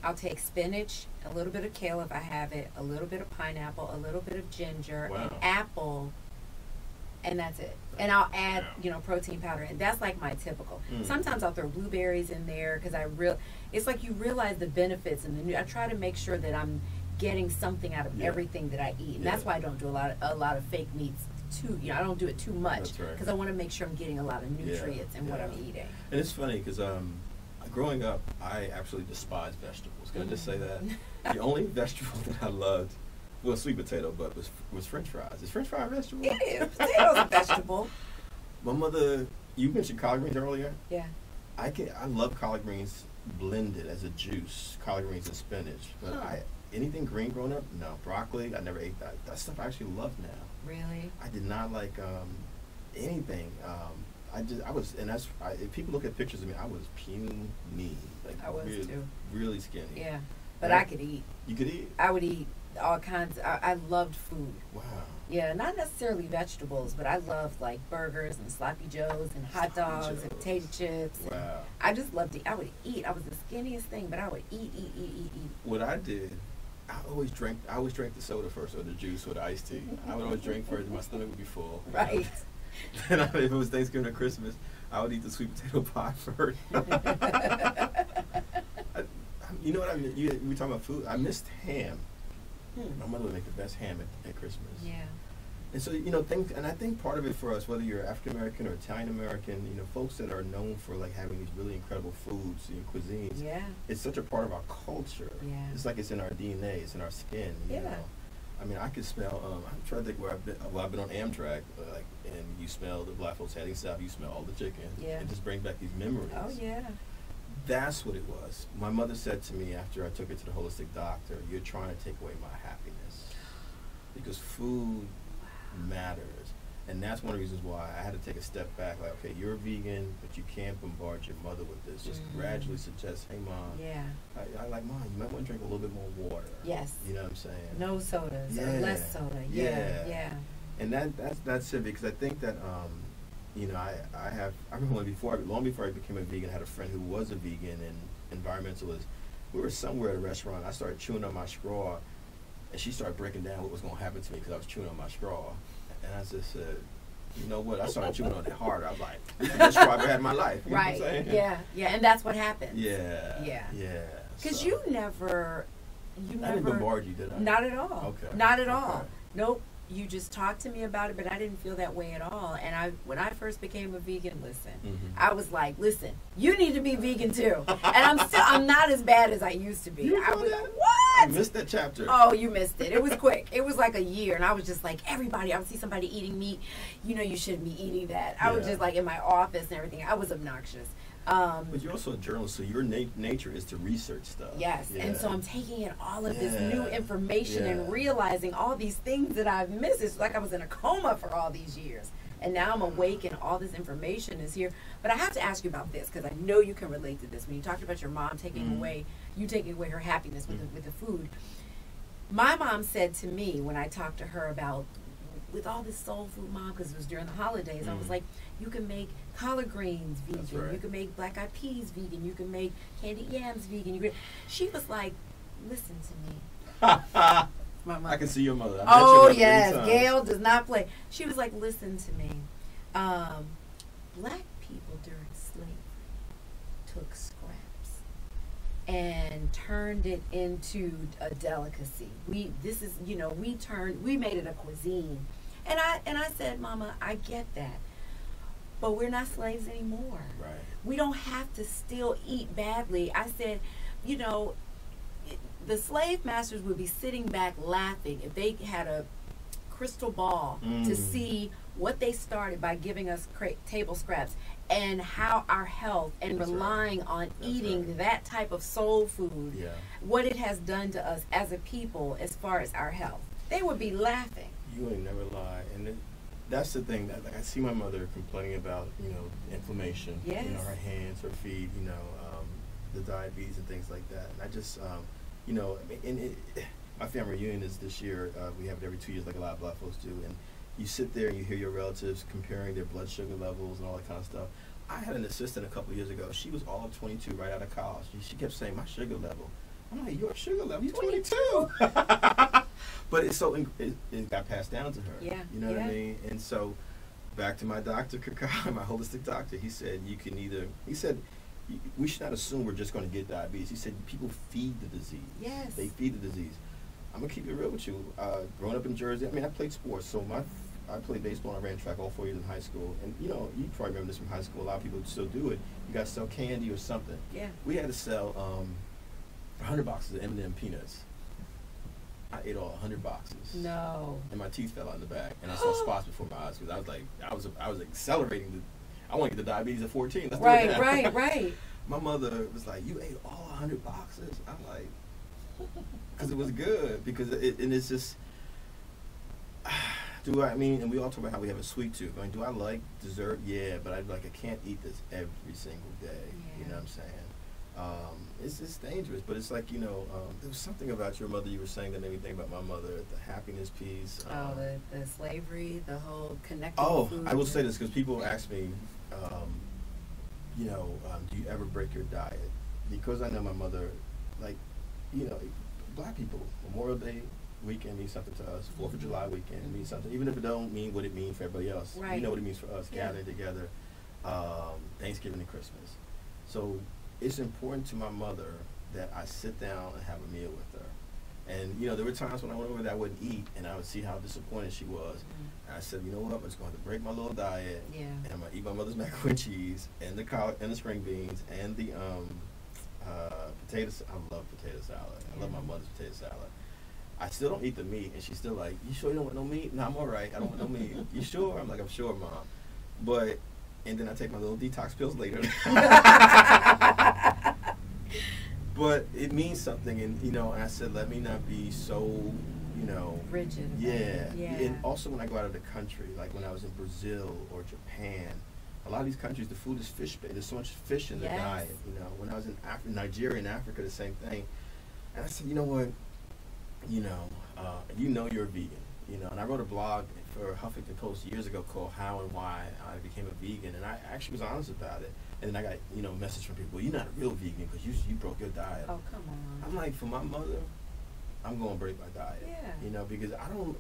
I'll take spinach, a little bit of kale if I have it, a little bit of pineapple, a little bit of ginger, Wow. an apple, and that's it. And I'll add, protein powder, and that's like my typical. Sometimes I'll throw blueberries in there because it's like you realize the benefits, and I try to make sure that I'm getting something out of everything that I eat, and that's why I don't do a lot of fake meats. I don't do it too much because I want to make sure I'm getting a lot of nutrients in what I'm eating. And it's funny because growing up, I absolutely despised vegetables. Can I just say that? The only vegetable that I loved, well, sweet potato, but was French fries. Is French fry a vegetable? It is. Potato's a vegetable. My mother, you mentioned collard greens earlier. Yeah. I love collard greens blended as a juice, collard greens and spinach. But anything green growing up, no. Broccoli, I never ate that. That stuff I actually love now. Really? I did not like anything. If people look at pictures of me, I was puny. Like I was really, too. Really skinny. Yeah, but I could eat. You could eat? I would eat all kinds. I loved food. Wow. Yeah, not necessarily vegetables, but I loved like burgers and sloppy joes and hot dogs and potato chips. Wow. I just loved to eat. I would eat. I was the skinniest thing, but I would eat. What I did, I always drank the soda first, or the juice, or the iced tea. I would always drink first, and my stomach would be full. Right. Then if it was Thanksgiving or Christmas, I would eat the sweet potato pie first. You know what I mean? We were talking about food. I missed ham. My mother would make the best ham at Christmas. Yeah. And so, I think part of it for us, whether you're African American or Italian American, folks that are known for like having these really incredible foods and cuisines. Yeah. It's such a part of our culture. Yeah. It's like it's in our DNA. It's in our skin. You know? I mean, I could smell. I'm trying to think where I've been. Well, I've been on Amtrak, and you smell the black folks heading south. You smell all the chicken. Yeah. It just brings back these memories. Oh yeah. That's what it was. My mother said to me after I took her to the holistic doctor, "You're trying to take away my happiness because food matters." And that's one of the reasons why I had to take a step back. Like, okay, you're a vegan, but you can't bombard your mother with this. Just gradually suggest, hey, Mom, I like Mom, you might want to drink a little bit more water. Yes. You know what I'm saying? No sodas or less soda. Yeah. And that's it, because I think that, I remember long before I became a vegan, I had a friend who was a vegan and environmentalist. We were somewhere at a restaurant. I started chewing on my straw, and she started breaking down what was going to happen to me because I was chewing on my straw. And I just said, you know what? I started chewing on it harder. I was like, this is the best straw I've ever had in my life. You know what I'm saying? Yeah. And that's what happens. Yeah. Because so. you never. I didn't bombard you, did I? Not at all. Okay. Not at all. Nope. You just talked to me about it, but I didn't feel that way at all. And when I first became a vegan, I was like, listen, you need to be vegan too. And I'm not as bad as I used to be. I was like, what? I missed that chapter. Oh, you missed it. It was quick. It was like a year, and I was just like, everybody, I would see somebody eating meat. You shouldn't be eating that. I was just like in my office and everything. I was obnoxious. But you're also a journalist, so your nature is to research stuff. Yes, and so I'm taking in all of this new information and realizing all these things that I've missed. It's like I was in a coma for all these years. And now I'm awake and all this information is here. But I have to ask you about this because I know you can relate to this. When you talked about your mom taking away her happiness with the food. My mom said to me when I talked to her about, with all this soul food, Mom, because it was during the holidays, I was like, you can make collard greens vegan, you can make black eyed peas vegan, you can make candied yams vegan. She was like, listen to me. My mother. I can see your mother. Oh yes, Gail does not play. She was like, listen to me. Black people during slavery took scraps and turned it into a delicacy. We made it a cuisine. And I said, Mama, I get that. But we're not slaves anymore. Right. We don't have to still eat badly. I said, the slave masters would be sitting back laughing if they had a crystal ball to see what they started by giving us table scraps and how our health and relying on eating that type of soul food, what it has done to us as a people as far as our health. They would be laughing. You ain't never lie. And that's the thing that I see my mother complaining about, inflammation, her hands, her feet, the diabetes and things like that. And I just, my family reunion is this year. We have it every 2 years, like a lot of black folks do. And you sit there and you hear your relatives comparing their blood sugar levels and all that kind of stuff. I had an assistant a couple of years ago. She was all 22 right out of college. She kept saying, my sugar level I'm like, your sugar level, you're 22. But it's so, it got passed down to her. Yeah. You know what I mean? And so, back to my doctor, Kakai, my holistic doctor, he said, we should not assume we're just going to get diabetes. He said, people feed the disease. Yes. They feed the disease. I'm going to keep it real with you. Growing up in Jersey, I mean, I played sports, so I played baseball and I ran track all 4 years in high school. And, you know, you probably remember this from high school. A lot of people still do it. You got to sell candy or something. Yeah. We had to sell 100 boxes of M&M peanuts. I ate all 100 boxes. No. And my teeth fell out in the back. And I saw spots before my eyes because I was like, I was accelerating. I want to get the diabetes at 14. Let's do it now. Right. My mother was like, you ate all 100 boxes? I'm like, because it was good. Because it's just, and we all talk about how we have a sweet tooth. I mean, do I like dessert? Yeah, but I can't eat this every single day. Yeah. You know what I'm saying? It's dangerous, but it's like, you know, there was something about your mother you were saying that made me think about my mother, the happiness piece. The slavery, the whole connected food. I will say this because people ask me, do you ever break your diet? Because I know my mother, like, you know, black people, Memorial Day weekend means something to us. 4th of July weekend means something, even if it don't mean what it means for everybody else. Right. You know what it means for us, gathering together, Thanksgiving and Christmas. So it's important to my mother that I sit down and have a meal with her. And, you know, there were times when I went over there I wouldn't eat, and I would see how disappointed she was. And I said, you know what, I'm just going to break my little diet, and I'm going to eat my mother's macaroni and cheese, and the string beans, and the potatoes. I love potato salad. I love my mother's potato salad. I still don't eat the meat, and she's still like, you sure you don't want no meat? No, I'm all right. I don't want no meat. You sure? I'm like, I'm sure, Mom. And then I take my little detox pills later. But it means something, and, you know, I said, let me not be so, you know, rigid. Yeah. And also when I go out of the country, like when I was in Brazil or Japan, a lot of these countries, the food is fish-based. There's so much fish in the diet, you know. When I was in Nigeria and Africa, the same thing. And I said, you know what, you know you're a vegan, you know. And I wrote a blog for Huffington Post years ago called How and Why I Became a Vegan, and I actually was honest about it. And then I got, you know, a message from people, well, you're not a real vegan because you broke your diet. Oh, come on. I'm like, for my mother, I'm going to break my diet. Yeah. You know, because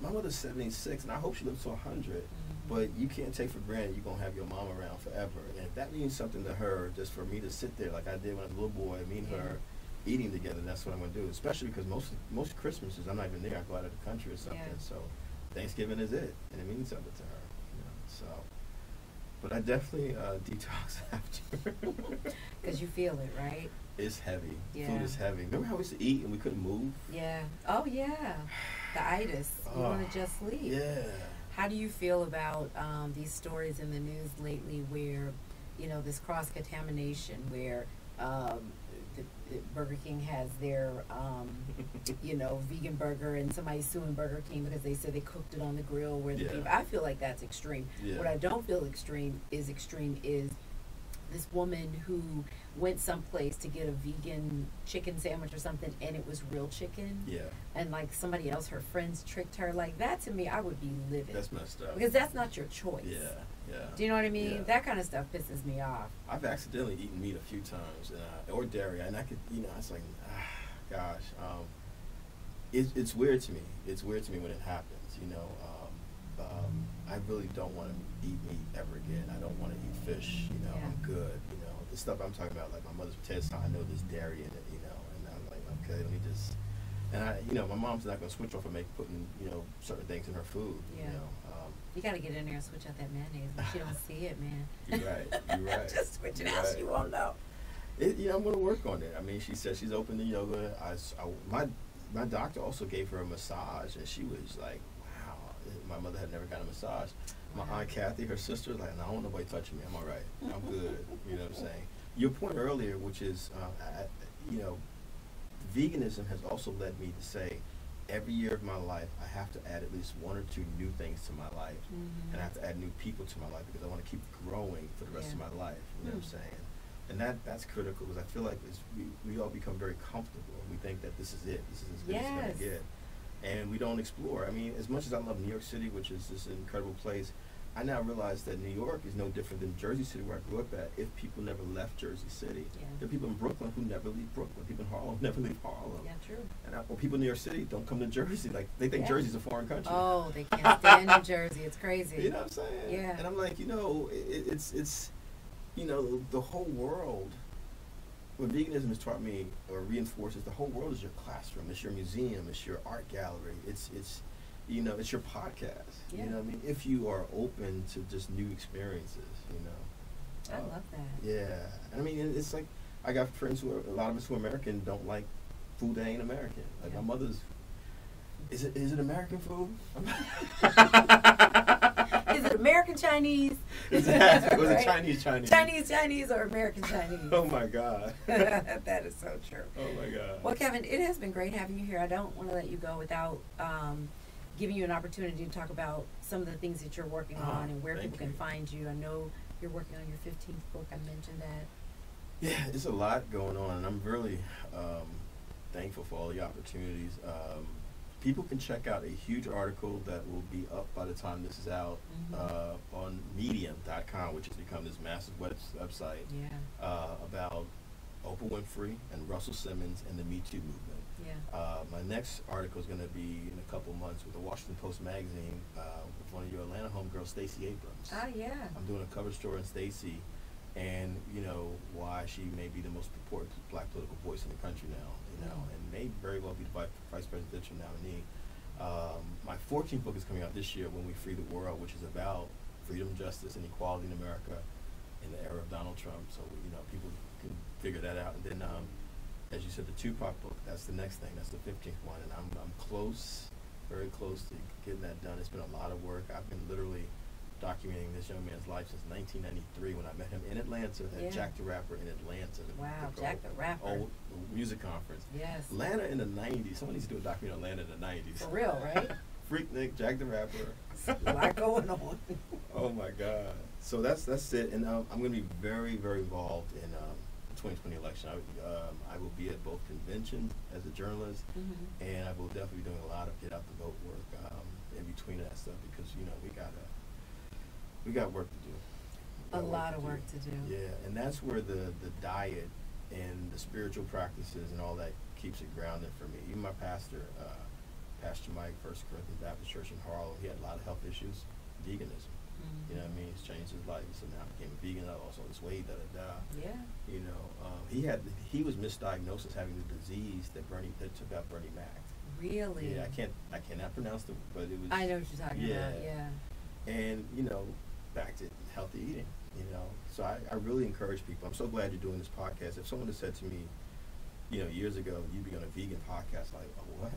my mother's 76, and I hope she lives to 100. But you can't take for granted you're going to have your mom around forever. And if that means something to her, just for me to sit there like I did when I was a little boy, me and her eating together, that's what I'm going to do. Especially because most Christmases, I'm not even there. I go out of the country or something. Yeah. So Thanksgiving is it. And it means something to her. You know, so. But I definitely detox after. Because you feel it, right? It's heavy. Yeah. Food is heavy. Remember how we used to eat and we couldn't move? Yeah. Oh, yeah. The itis. You want to just sleep. Yeah. How do you feel about these stories in the news lately where, you know, this cross-contamination where Burger King has their, you know, vegan burger and somebody's suing Burger King because they said they cooked it on the grill where the people, I feel like that's extreme. Yeah. What I don't feel extreme is this woman who went someplace to get a vegan chicken sandwich or something and it was real chicken. Yeah. And like somebody else, her friends tricked her. Like that to me, I would be livid. That's messed up. Because that's not your choice. Yeah. Yeah. Do you know what I mean? Yeah. That kind of stuff pisses me off. I've accidentally eaten meat a few times, or dairy, and I could, you know, it's like, gosh, it's weird to me. It's weird to me when it happens, you know. I really don't want to eat meat ever again. I don't want to eat fish, you know. I'm good, you know. The stuff I'm talking about, like my mother's potato salad, I know there's dairy in it, you know, and I'm like, okay, let me just, and you know, my mom's not going to switch off and putting, you know, certain things in her food, you know. You got to get in there and switch out that mayonnaise, but she don't see it, man. You're right. Just switch it out, she won't know. You know, I'm going to work on it. I mean, she said she's open to yoga. My doctor also gave her a massage, and she was like, wow. My mother had never gotten a massage. My Aunt Kathy, her sister, was like, no, I don't want nobody touching me. I'm all right. I'm good. You know what I'm saying? Your point earlier, which is, you know, veganism has also led me to say, every year of my life, I have to add at least 1 or 2 new things to my life. And I have to add new people to my life because I want to keep growing for the rest of my life. You know what I'm saying? And that's critical because I feel like we all become very comfortable. We think that this is it. This is as good as it's going to get. And we don't explore. I mean, as much as I love New York City, which is this incredible place, I now realize that New York is no different than Jersey City, where I grew up at, if people never left Jersey City. Yeah. There are people in Brooklyn who never leave Brooklyn. People in Harlem never leave Harlem. Yeah, true. And well, people in New York City don't come to Jersey. Like, they think Yeah. Jersey's a foreign country. Oh, they can't stand New Jersey. It's crazy. You know what I'm saying? Yeah. And I'm like, it's the whole world. What veganism has taught me, or reinforces, the whole world is your classroom. It's your museum. It's your art gallery. It's it's your podcast. Yeah. You know what I mean? If you are open to just new experiences, I love that. Yeah. I mean, it's like, I got friends a lot of us who are American don't like food that ain't American. Like, Yeah. my mother's, is it American food? Is it American Chinese? Was it Right? Chinese or American Chinese? Oh my God. That is so true. Oh my God. Well, Kevin, it has been great having you here. I don't want to let you go without giving you an opportunity to talk about some of the things that you're working on and where people can find you. I know you're working on your 15th book. I mentioned that. Yeah, there's a lot going on, and I'm really thankful for all the opportunities. People can check out a huge article that will be up by the time this is out on medium.com, which has become this massive website about Oprah Winfrey and Russell Simmons and the Me Too movement. Yeah. My next article is going to be in a couple months with the Washington Post magazine with one of your Atlanta homegirls, Stacey Abrams. Ah, yeah. I'm doing a cover story on Stacey, and why she may be the most important black political voice in the country now, and may very well be the vice presidential nominee. My 14th book is coming out this year, When We Free the World, which is about freedom, justice, and equality in America in the era of Donald Trump. So people can figure that out. And then, as you said, the Tupac book, that's the next thing. That's the 15th one, and I'm close, very close to getting that done. It's been a lot of work. I've been literally documenting this young man's life since 1993 when I met him in Atlanta at Jack the Rapper in Atlanta. Wow, Jack the Rapper. Old music conference. Yes. Atlanta in the 90s. Someone needs to do a documentary on Atlanta in the 90s. For real, right? Freaknik, Jack the Rapper. A lot going on. Oh my God. So that's it. And I'm going to be very, very involved in the 2020 election. I will be at both conventions as a journalist, and I will definitely be doing a lot of get out the vote work in between that stuff, because we got work to do. A lot of work to do. Yeah, and that's where the diet and the spiritual practices and all that keeps it grounded for me. Even my pastor, Pastor Mike, First Corinthians Baptist Church in Harlem, he had a lot of health issues, veganism. You know what I mean? It's changed his life. So now I became a vegan. I lost all this weight. Yeah. He was misdiagnosed as having the disease that took out Bernie Mac. Really? Yeah, I cannot pronounce it, but it was. I know what you're talking about. Yeah. And back to healthy eating. So I really encourage people. I'm so glad you're doing this podcast. If someone had said to me, years ago, you'd be on a vegan podcast, like, oh, what?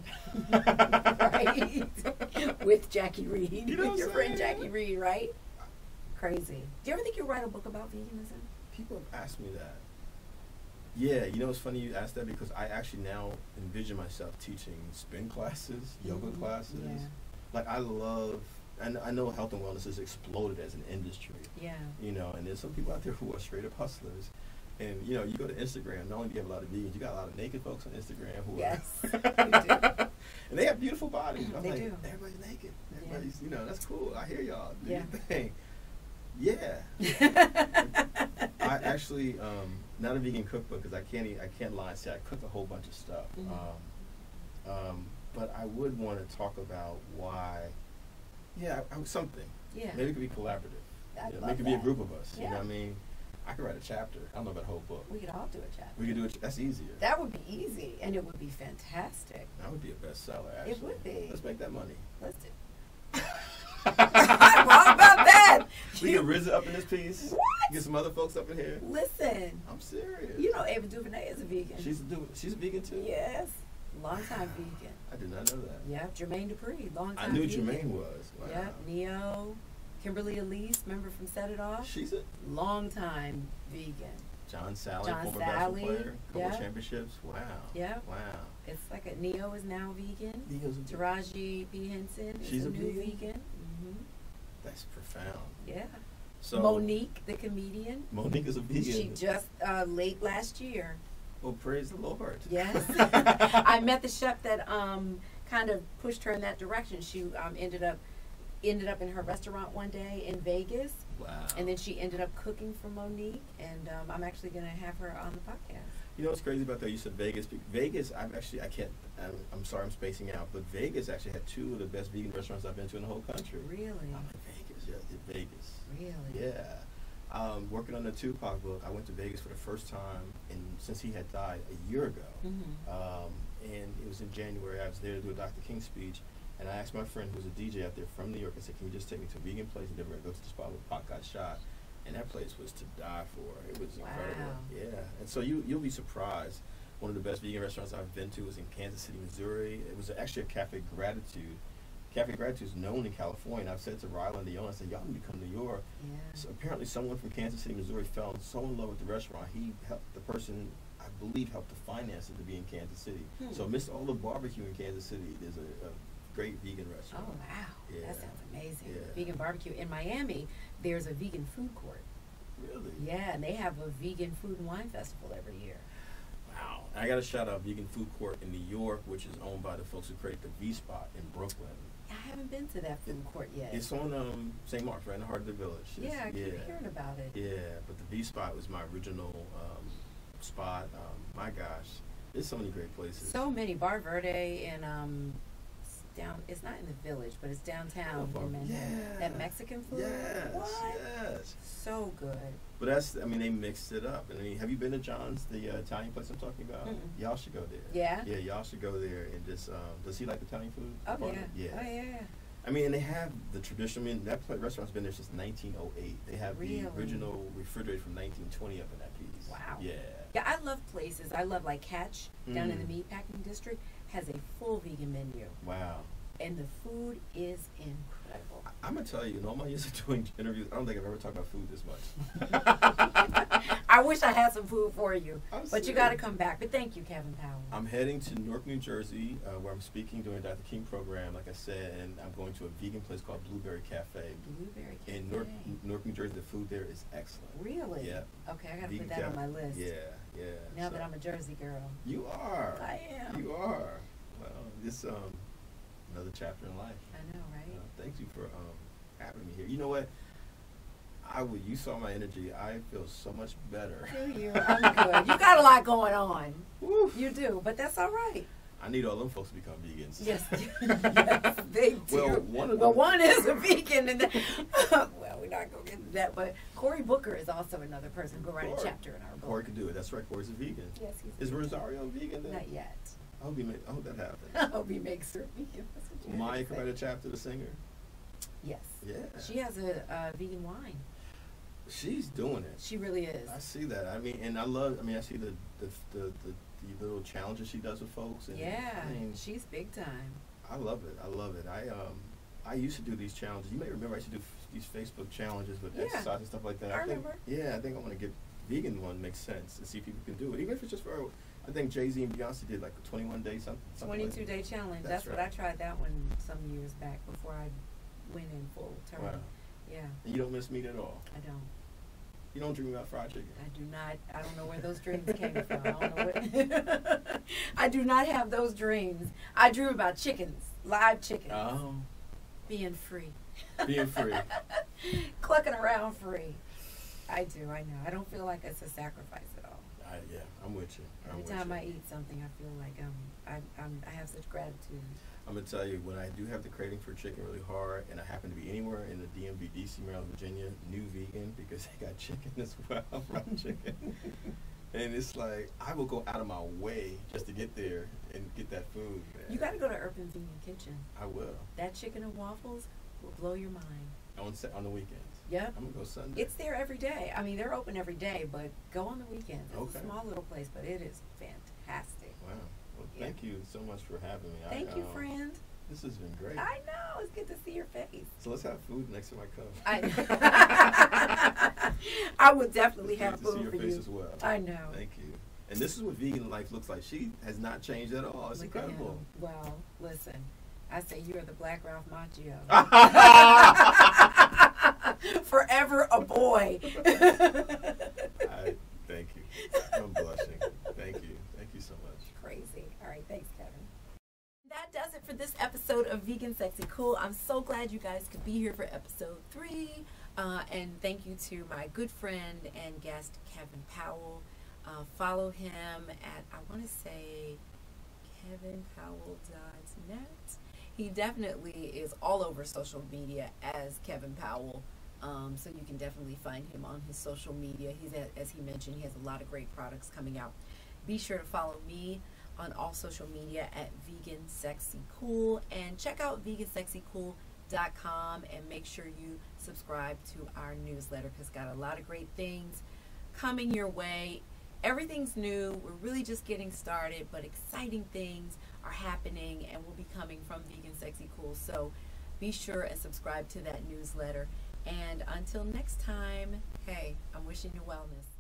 Right. With Jackie Reed. With your friend Jackie Reed, right? Crazy. Do you ever think you'll write a book about veganism? People have asked me that. Yeah, it's funny you asked that, because I actually now envision myself teaching spin classes, yoga classes. Yeah. Like, I know health and wellness has exploded as an industry. Yeah. And there's some people out there who are straight up hustlers. And, you go to Instagram, not only do you have a lot of vegans, you got a lot of naked folks on Instagram who Yes, are. we do. And they have beautiful bodies. I'm They like, do. everybody's naked. Everybody's, that's cool. I hear y'all. Do Yeah. your thing. Yeah. I actually, not a vegan cookbook, because I can't lie and say I cook a whole bunch of stuff. But I would want to talk about why, something. Yeah. Maybe it could be collaborative. I'd Maybe love it could be a that. group of us. Yeah. You know what I mean? I could write a chapter. I don't know about a whole book. We could all do a chapter. We could do it. That's easier. That would be easy, and it would be fantastic. That would be a bestseller, actually. It would be. Let's make that money. Let's do. I'm wrong about that. We get RZA up in this piece. What? Get some other folks up in here. Listen. I'm serious. Ava DuVernay is a vegan. She's a vegan too? Yes. Long-time vegan. I did not know that. Yep. Jermaine Dupri, long-time I knew vegan. Jermaine was. Wow. Yep. Neo. Kimberly Elise, member from Set It Off. She's a long-time vegan. John Sally, John former Sally, basketball player, couple yeah. championships. Wow. Yeah. Wow. It's like Neo is now vegan. Neo's a vegan. Taraji P. Henson is a new vegan. That's profound. Yeah. So Monique, the comedian. Monique is a vegan. She just late last year. Well, praise the Lord. Yes. I met the chef that kind of pushed her in that direction. She ended up ended up in her restaurant one day in Vegas. Wow. And then she ended up cooking for Monique, and I'm actually going to have her on the podcast. You know what's crazy about that? You said Vegas. Vegas, I'm sorry I'm spacing out, but Vegas actually had 2 of the best vegan restaurants I've been to in the whole country. Really? I'm in Vegas, yeah, Vegas. Really? Yeah. Working on the Tupac book, I went to Vegas for the first time since he had died a year ago. And it was in January. I was there to do a Dr. King speech, and I asked my friend who's a DJ out there from New York, I said, can you just take me to a vegan place? And then we're going to go to the spot where Pac got shot. And that place was to die for. It was incredible. Yeah. And so you'll be surprised. One of the best vegan restaurants I've been to was in Kansas City, Missouri. It was actually a Cafe Gratitude. Cafe Gratitude is known in California. I've said to Ryland, the owner, I said, y'all need to come to New York. Yeah. So apparently someone from Kansas City, Missouri fell so in love with the restaurant. He helped the person, I believe, helped to finance it to be in Kansas City. So amidst all the barbecue in Kansas City, there's a great vegan restaurant. Oh, wow. Yeah. That sounds amazing. Yeah. Vegan barbecue. In Miami, there's a vegan food court. Really? Yeah, and they have a vegan food and wine festival every year. Wow. I got to shout out Vegan Food Court in New York, which is owned by the folks who created the V-Spot in Brooklyn. I haven't been to that food court yet. It's on St. Mark's, right in the heart of the village. Yeah, I keep hearing about it. Yeah, but the V-Spot was my original spot. My gosh, there's so many great places. So many. Bar Verde and it's not in the village, but it's downtown in Manhattan. Yeah. That Mexican food? Yes, What? yes. So good. But they mixed it up. I mean, have you been to John's, the Italian place I'm talking about? Mm-mm. Y'all should go there. Yeah? Yeah, y'all should go there and just, does he like Italian food? Oh, Partner? yeah. Yeah. Oh, yeah. I mean, and they have the traditional, that restaurant's been there since 1908. They have the original refrigerator from 1920 up in that piece. Wow. Yeah. Yeah, I love places. I love, like, Catch down in the meatpacking district has a full vegan menu. Wow. And the food is incredible. I'm going to tell you, in all my years of doing interviews, I don't think I've ever talked about food this much. I wish I had some food for you. I'm But serious. you got to come back. But thank you, Kevin Powell. I'm heading to Newark, New Jersey, where I'm speaking during Dr. King program, like I said, and I'm going to a vegan place called Blueberry Cafe. Blueberry Cafe. In Newark, New Jersey, the food there is excellent. Really? Yeah. Okay, I got to Vegan put that on cafe. my list. Yeah, yeah. Now that I'm a Jersey girl. You are. I am. You are. Well, this another chapter in life. I know, right? Thank you for having me here. You know what? You saw my energy. I feel so much better. Do you? I'm good. You got a lot going on. Woo. You do, but that's all right. I need all them folks to become vegans. Yes, yes, they do. Well, one is a vegan, and well, we're not going to get into that. But Cory Booker is also another person who write a chapter in our book. Cory could do it. That's right. Cory's a vegan. Yes, Is Rosario vegan then? Not yet. I hope that happens. I hope he makes her vegan. That's what you Maya have could to write say. a chapter, the singer. Yes. Yeah. She has a vegan wine. She's doing it. She really is. I see that. I mean, and I see the little challenges she does with folks. And, Yeah, I mean, she's big time. I love it. I love it. I used to do these challenges. You may remember I used to do these Facebook challenges with exercise and stuff like that. I remember. Yeah, I think I want to get vegan one makes sense and see if people can do it, even if it's just for. I think Jay-Z and Beyonce did like a 21-day something. 22-day challenge. That's right. what I tried that one some years back before I went in full term. Wow. Yeah. And you don't miss meat at all. I don't. You don't dream about fried chicken. I do not. I don't know where those dreams came from. I don't know what. I do not have those dreams. I dream about chickens, live chickens, being free. Being free. Clucking around free. I do. I know. I don't feel like it's a sacrifice at all. Yeah, I'm with you. Every time I eat something, I feel like I have such gratitude. I'm gonna tell you, when I do have the craving for chicken really hard, and I happen to be anywhere in the DMV, DC, Maryland, Virginia, new vegan, because they got chicken as well, fried chicken. And it's like, I will go out of my way just to get there and get that food. Man. You got to go to Urban Vegan Kitchen. I will. That chicken and waffles will blow your mind. On the weekends. Yep. I'm gonna go Sunday. It's there every day. I mean, they're open every day, but go on the weekends. It's Okay. a small little place, but it is fantastic. Wow. Well, Yeah. thank you so much for having me. Thank you, friend. This has been great. I know. It's good to see your face. So let's have food next time I come. I would definitely It's have good to see food your for face you. as well. I know. Thank you. And this is what vegan life looks like. She has not changed at all. It's Look at incredible. him. Well, listen. I say you are the Black Ralph Macchio. Forever a boy. Thank you. I'm blushing. Thank you. Thank you so much. Crazy. All right. Thanks, Kevin. That does it for for this episode of Vegan Sexy Cool. I'm so glad you guys could be here for episode 3. And thank you to my good friend and guest, Kevin Powell. Follow him at, I want to say, kevinpowell.net. He definitely is all over social media as Kevin Powell. So you can definitely find him on his social media. As he mentioned, he has a lot of great products coming out. Be sure to follow me on all social media at Vegan Sexy Cool, and check out vegansexycool.com and make sure you subscribe to our newsletter, because it's got a lot of great things coming your way. Everything's new. We're really just getting started, but exciting things are happening and will be coming from Vegan Sexy Cool. So be sure and subscribe to that newsletter. And until next time, hey, I'm wishing you wellness.